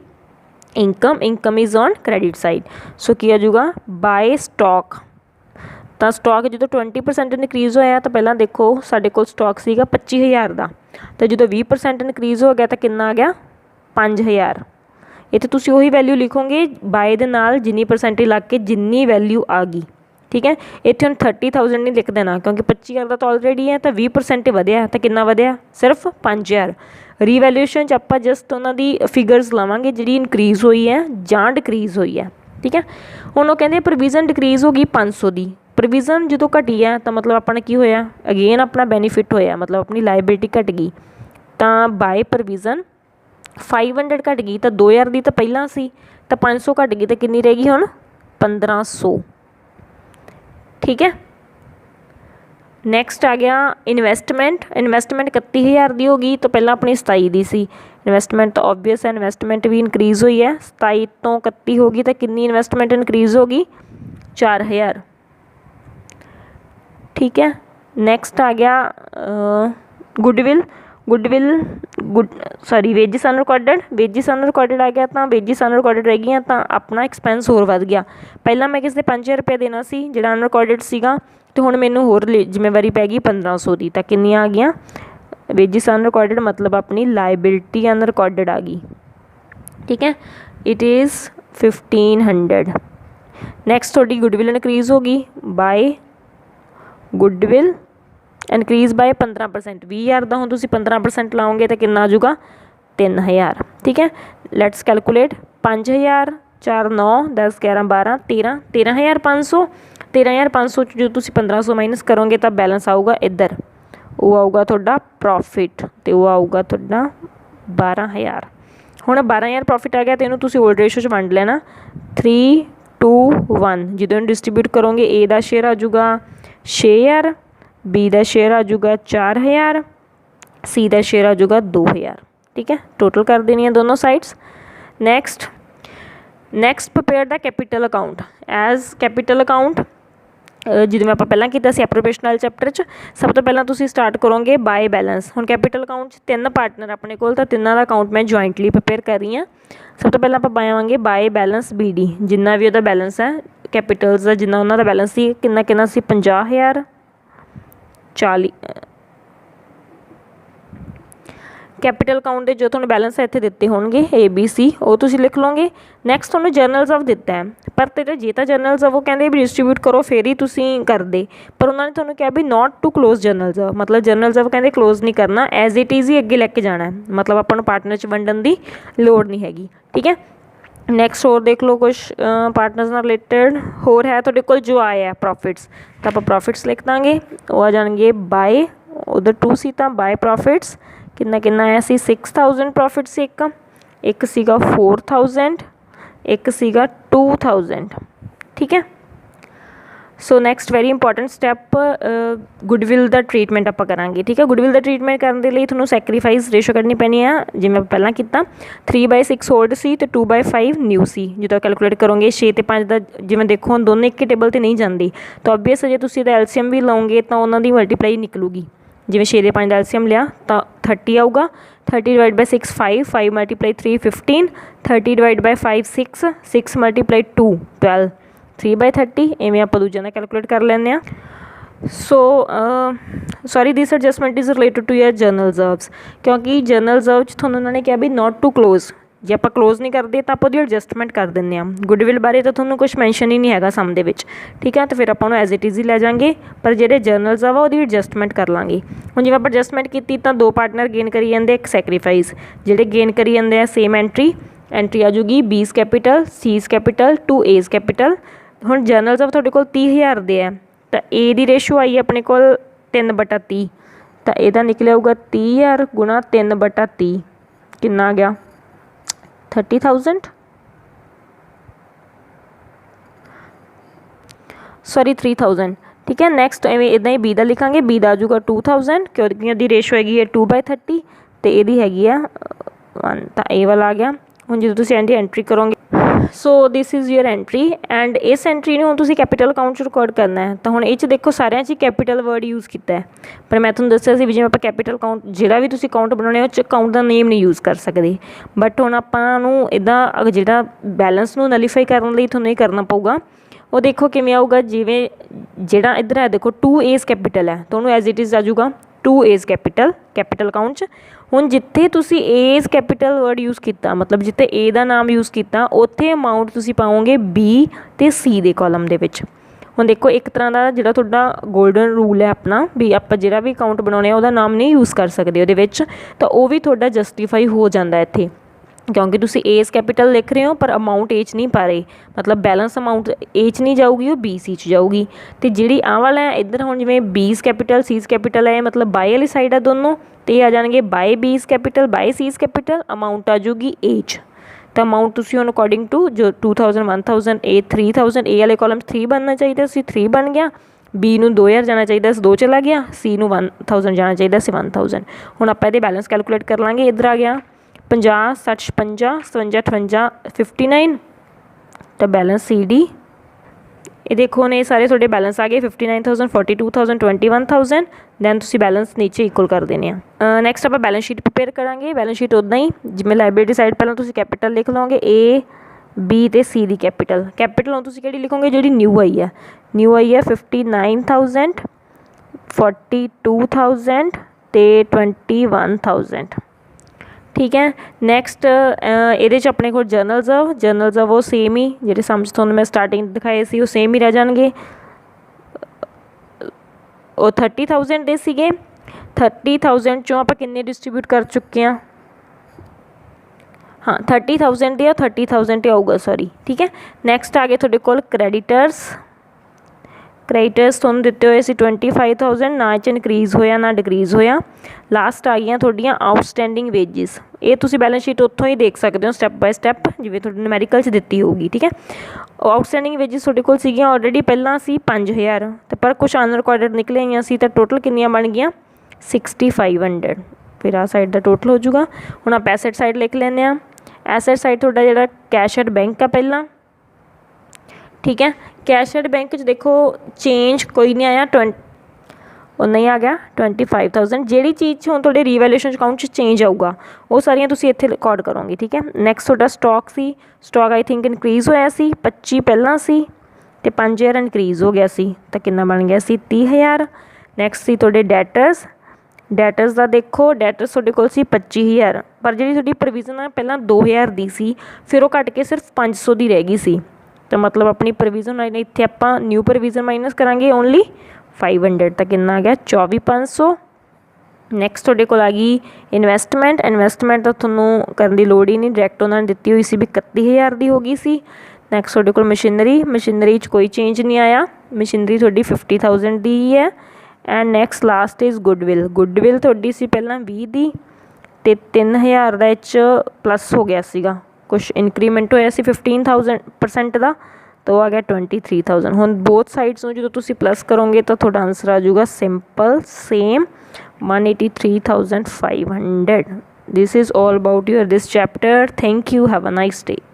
income is on credit side. So की आ जाऊगा बाय स्टॉक, तो स्टॉक जो 20% इनक्रीज़ होया तो पहला देखो साढ़े कोल स्टॉक सीगा 25,000 का, तो जो 20% इनक्रीज़ हो गया तो कितना आ गया 5,000। इत्थे तुसीं वही वैल्यू लिखोगे बाय दे नाल जिन्नी परसेंटेज लग के जिन्नी वैल्यू आ गई। ठीक है, इत्थे हुण 30,000 नहीं लिख देना क्योंकि 25,000 का तो ऑलरेडी है, तो 20% वधिया तो कितना वधिया सिर्फ 5,000। रीवैल्यूएशन च आपां जस्ट उन्हां दी फिगर्स लवांगे जिहड़ी इनक्रीज़ हुई है जां डिक्रीज़ हुई है। ठीक है, हुण वो कहंदे प्रोविजन डिक्रीज़ हो गई 500 की, प्रोविजन जो घटी है तो मतलब अपना की होया अगेन अपना बेनीफिट होया, मतलब अपनी लाइबिलिटी घट गई, तो बाय प्रोविजन 500 घट गई, तो 2000 की तो पहला सी, तो 500 घट गई तो कितनी रहेगी हुण 1500। ठीक है, नैक्सट आ गया इन्वेस्टमेंट 31,000 की होगी, तो पहला अपनी 27 की सी, इन्वेस्टमेंट तो ऑबवियस है, इन्वेस्टमेंट भी इनक्रीज़ हुई है, 27 तो 31 होगी, तो कितनी इन्वेस्टमेंट इनक्रीज़ होगी 4,000। ठीक है, नैक्सट आ गया गुडविल वेजिस अनरिकॉर्डिड आ गया, तो वेजिस अनरिकॉर्डिड रह गई, तो अपना एक्सपेंस होर वध गया। पहला मैं किसी 5,000 रुपया देना सी जिहड़ा अनरिकॉर्डिड सीगा, तो हुण मैनूं होर जिम्मेवारी पै गई 1500 की, तो कितनियां आ गईयां वेजिस अनरिकॉर्डिड, मतलब अपनी लाइबिलिटी अनरिकॉर्डिड आ गई। ठीक है, इट इज़ 1500। नैक्सट थोड़ी गुडविल इनक्रीज़ होगी बाय गुडविल इनक्रीज़ बाय 15%, 20,000 का हुण तुसीं 15% लाओगे तो कितना आ जाऊगा 3,000। ठीक है, लैट्स कैलकुलेट 5,000 4 9 10 11 12 13 13,500 13,500 जो तुसीं 1500 माइनस करोगे तो बैलेंस आऊगा इधर, वो आऊगा तुहाडा प्रॉफिट, तो वो आऊगा तुहाडा 12,000। हुण 12,000 प्रॉफिट आ गया तो इन्हूं तुसीं ओल्ड रेशो च वंड लेना 3:1, जिदों डिस्ट्रीब्यूट करोगे ए का शेयर आ जाऊगा 6,000, बी का शेयर आ जाऊगा 4,000, सी का शेयर आ जाऊगा 2,000। ठीक है, टोटल कर देनी है दोनों sides. Next prepare the capital account A's capital account, जिवें आपां पहलां कीता सी एप्रोप्रिएशन वाले चैप्टर च, सब तो पहलां तुसीं स्टार्ट करोगे बाय बैलेंस। हुण कैपिटल अकाउंट 3 पार्टनर अपने कोल, तो तिन्नां दा अकाउंट मैं जॉइंटली प्रिपेयर कर रही हाँ। सब तो पहलां आपां पावांगे बाय बैलेंस BD, जिन्ना भी उहदा बैलेंस है कैपिटल्स का, जिन्ना उन्हां दा बैलेंस सी किन्ना सी 50,000 40 कैपिटल अकाउंट के जो थोड़ा बैलेंस इतने दिते होंगे ABC वो तुसीं लिख लोगे। नैक्सट थोड़ा जर्नल्स ऑफ दिता है, पर तेरे जे तो जर्नल्स ऑफ वो कहते भी डिस्ट्रीब्यूट करो फिर ही तुसीं करदे, पर उन्होंने थोड़ा कहा भी not to close journals off, मतलब जर्नल्स ऑफ कहते क्लोज नहीं करना, एज इट इज़ ही अगे लैके जाना है, मतलब अपन पार्टनर च वंडन की लोड़ नहीं हैगी। ठीक है, नैक्सट होर देख लो कुछ पार्टनर्स नाल रिलेटेड होर है तुहाडे कोल जो आया प्रॉफिट्स, तो आप प्रॉफिट्स लिख देंगे, वो आ जाएंगे बाय, उधर 2 सी तो बाय प्रॉफिट्स कितना कितना आया सी 6000 प्रॉफिट से एक सीगा 4000, एक सीगा 2000। ठीक है, सो next very important step goodwill का ट्रीटमेंट आप करांगे। ठीक है, गुडविल का ट्रीटमेंट करने लिए थोड़ा सैक्रीफाइस रेशो करनी पैनी है, जिवें पहला किया 3/6 ओल्ड सी तो 2/5 न्यू सी, जो कैलकुलेट करोगे 6 ते 5 का जिवें देखो हम दोनों एक टेबल पर नहीं जाती, तो ऑबवियस जो तुम एलसीएम भी लाओगे तो उन्होंने मल्टीप्लाई निकलूगी, जिवें 6 ते 5 का एलसीएम लिया तो 30 आऊगा, 30/6 5, 5 × 3 15, 30/5 6, 6 × 2 12, 3/30 इवें आप दूजे का कैलकुलेट कर लें। So sorry this adjustment is related to your general reserves, क्योंकि जर्नल रिजर्व थोड़ा उन्होंने कहा भी नॉट टू क्लोज, जे आप क्लोज नहीं करते तो आप एडजस्टमेंट कर दें। गुडविल बारे तो थोड़ा कुछ मैंशन ही नहीं है सम दे विच। ठीक है, तो फिर आप एज इट इज़ ही लै जाएंगे, पर जो जर्नल्स आ वो एडजस्टमेंट कर लाँगे। हम जिवें आप एडजस्टमेंट की तो 2 पार्टनर गेन करी जाते, एक सैक्रीफाइस, जोड़े गेन करी जाते हैं सेम एंट्री आ जूगी B's capital, C's capital to A's capital. हुण जर्नल्स ऑफ तुहाडे कोल 30,000 दे है, तो A की रेशो आई अपने कोल 3/30, तो यदा निकले आऊगा 30,000 गुणा 3/30 कितना आ गया 30,000, सॉरी 3,000। ठीक है, नैक्सट इदा ही B का लिखांगे, B का आ जाऊगा 2,000 क्योंकि यदि रेशो हैगी है 2/30 तो यदी हैगी है 1, तो ए वाला आ गया। हुण जो तुसीं एंट्री करोगे, so this is your entry and इस एंट्री ने तुसीं कैपिटल अकाउंट रिकॉर्ड करना है, तो हुण ये देखो सारिਆਂ 'ਚ कैपिटल वर्ड यूज़ किया है, पर मैं तुहानूं दस्सिया सी भी जिवें आपां कैपिटल अकाउंट जिहड़ा भी तुसीं अकाउंट बनाउने उस अकाउंट का नेम नहीं यूज़ कर सकते, बट हुण आपां नूं इदां जिहड़ा बैलेंस नूं नलीफाई करने लई तुहानूं ये करना पऊगा। वो देखो किवें आऊगा, जिवें जिहड़ा इधर है देखो 2 A's कैपिटल है, तो उन्होंने एज इट इज़ आ जाऊगा 2 A's कैपिटल अकाउंट। हुण जिथे तुसी A's कैपिटल वर्ड यूज़ किया, मतलब जिथे A का नाम यूज़ किया उत्थे अमाउंट तुसी पाओगे B ते C दे कॉलम दे विच। हुण देखो एक तरह का जिहड़ा तुहाडा गोल्डन रूल है अपना भी आपां जिहड़ा भी अकाउंट बनाउने उहदा नाम नहीं यूज़ कर सकते उहदे विच, तो वो भी तुहाडा जस्टिफाई हो जाता है इत्थे, क्योंकि तुसी A's कैपिटल लिख रहे हो पर अमाउंट A च नहीं पा रहे, मतलब बैलेंस अमाउंट A च नहीं जाऊगी, वो B C च जाऊगी। तो जी आ वाला है इधर हुण जिवें B's कैपिटल C's कैपिटल है, मतलब बाय वाली साइड है दोनों, तो ये आ जाएंगे by B's capital by C's capital, amount आ जाऊगी A च। तो अमाउंट तुसी हुण अकॉर्डिंग टू जो 2,000 1,000 A 3,000 A वाले कॉलम 3 बनना चाहिए सी 3 बन गया, B नूं 2,000 जाना चाहिए सी 2 चला गया, C नूं 1,000 जाना चाहिए सी 1,000। हुण आपां इहदे बैलेंस कैलकुलेट कर लांगे, इधर आ गया 50 60 55 57 58 59, तो बैलेंस सी डी ये देखो ने सारे थोड़े बैलेंस आ गए 59,000 42,000 21,000, दैन तुसी बैलेंस नीचे इक्वल कर देने। नैक्सट आप बैलेंस शीट प्रिपेयर करांगे। बैलेंस शीट उदा ही जिवें लाइबिलिटी साइड पहले तुसी कैपिटल लिख लोगे A B ते C दी कैपिटल हुण तुसी किहड़ी लिखोगे जिहड़ी न्यू आई है 59,000 42,000 ते 21,000। ठीक है, नैक्सट ये अपने को जर्नल्स वो सेम ही जो समझ थोड़ा मैं स्टार्टिंग दिखाए सी वो सेम ही रह जाएंगे। वो 30,000 दे सीगे, 30,000 चों आप किन्ने डिस्ट्रीब्यूट कर चुके हैं, हाँ 30,000 दे 30,000 ही आऊगा सॉरी। ठीक है, नैक्सट आ गए थोड़े कोल क्रेडिटर्स तुहानूं दिते हुए सी 25,000, ना इच इनक्रीज़ होया ना डिक्रीज़ होया। लास्ट आ गई थोड़ियां आउटस्टैंडिंग वेजिस, ये तुसी बैलेंस शीट उत्थों ही देख सकते हो स्टैप बाय स्टैप जिवें तुहाडे न्यूमेरिकल च दित्ती होगी। ठीक है, आउटस्टैंडिंग वेजिस तुहाडे कोल सीगियां ऑलरेडी पहलां सी 5,000 तो पर कुछ अनरिकॉर्डिड निकले आईयां सी, तो टोटल कितनियां बन गईयां 6,500। फिर आ साइड का टोटल हो जाऊगा। हुण आप एसेट साइड लिख लैंदे आ, एसेट साइड तुहाडा जिहड़ा कैश एट बैंक का पहला। ठीक है, कैश एट बैंक देखो चेंज कोई नहीं आया, नहीं आ गया 25,000। जी चीज़ हुण तुहाडे रीवैल्यूएशन अकाउंट चेंज आऊगा वो सारियां तुसीं इत्थे रिकॉर्ड करोगे। ठीक है, नैक्सट तुहाडा स्टॉक आई थिंक इनक्रीज़ होया सी 25 पहला सी ते 5,000 इनक्रीज़ हो गया सी, तो कितना बन गया सी 30,000। नैक्सट सी तुहाडे ਡੈਟਰਸ ਦਾ ਦੇਖੋ, ਡੈਟਰਸ ਤੁਹਾਡੇ ਕੋਲ ਸੀ 25,000, ਪਰ ਜਿਹੜੀ ਤੁਹਾਡੀ ਪ੍ਰੋਵੀਜ਼ਨ ਆ ਪਹਿਲਾਂ 2,000 ਦੀ ਸੀ, ਫਿਰ ਉਹ ਘੱਟ ਕੇ ਸਿਰਫ 500 ਦੀ ਰਹਿ ਗਈ ਸੀ। ਤਾਂ ਮਤਲਬ ਆਪਣੀ ਪ੍ਰੋਵੀਜ਼ਨ ਇੱਥੇ ਆਪਾਂ ਨਿਊ ਪ੍ਰੋਵੀਜ਼ਨ ਮਾਈਨਸ ਕਰਾਂਗੇ ਓਨਲੀ 500, ਤਾਂ ਕਿੰਨਾ ਆ ਗਿਆ 24,500। ਨੈਕਸਟ ਤੁਹਾਡੇ ਕੋਲ ਆ ਗਈ ਇਨਵੈਸਟਮੈਂਟ। ਇਨਵੈਸਟਮੈਂਟ ਤਾਂ ਤੁਹਾਨੂੰ ਕਰਨ ਦੀ ਲੋੜ ਹੀ ਨਹੀਂ, ਡਾਇਰੈਕਟ ਉਹਨਾਂ ਨੇ ਦਿੱਤੀ ਹੋਈ ਸੀ ਵੀ 31,000 ਦੀ ਹੋ ਗਈ ਸੀ। ਨੈਕਸਟ ਤੁਹਾਡੇ ਕੋਲ ਮਸ਼ੀਨਰੀ, ਮਸ਼ੀਨਰੀ 'ਚ ਕੋਈ ਚੇਂਜ ਨਹੀਂ ਆਇਆ, ਮਸ਼ੀਨਰੀ ਤੁਹਾਡੀ 50,000 ਦੀ ਹੀ ਹੈ। And next last is goodwill. Goodwill ਤੁਹਾਡੀ ਸੀ ਪਹਿਲਾਂ 20 ਦੀ, ਅਤੇ 3,000 ਦਾ ਇਹ 'ਚ ਪਲੱਸ ਹੋ ਗਿਆ ਸੀਗਾ, ਕੁਛ ਇਨਕਰੀਮੈਂਟ ਹੋਇਆ ਸੀ 15% ਦਾ, ਤਾਂ ਉਹ ਆ ਗਿਆ 23,000। ਹੁਣ ਬੋਥ ਸਾਈਡਸ ਨੂੰ ਜਦੋਂ ਤੁਸੀਂ ਪਲੱਸ ਕਰੋਗੇ ਤਾਂ ਤੁਹਾਡਾ ਆਨਸਰ ਆ ਜਾਊਗਾ simple same 183,500। This is all about your this chapter. Thank you. Have a nice day.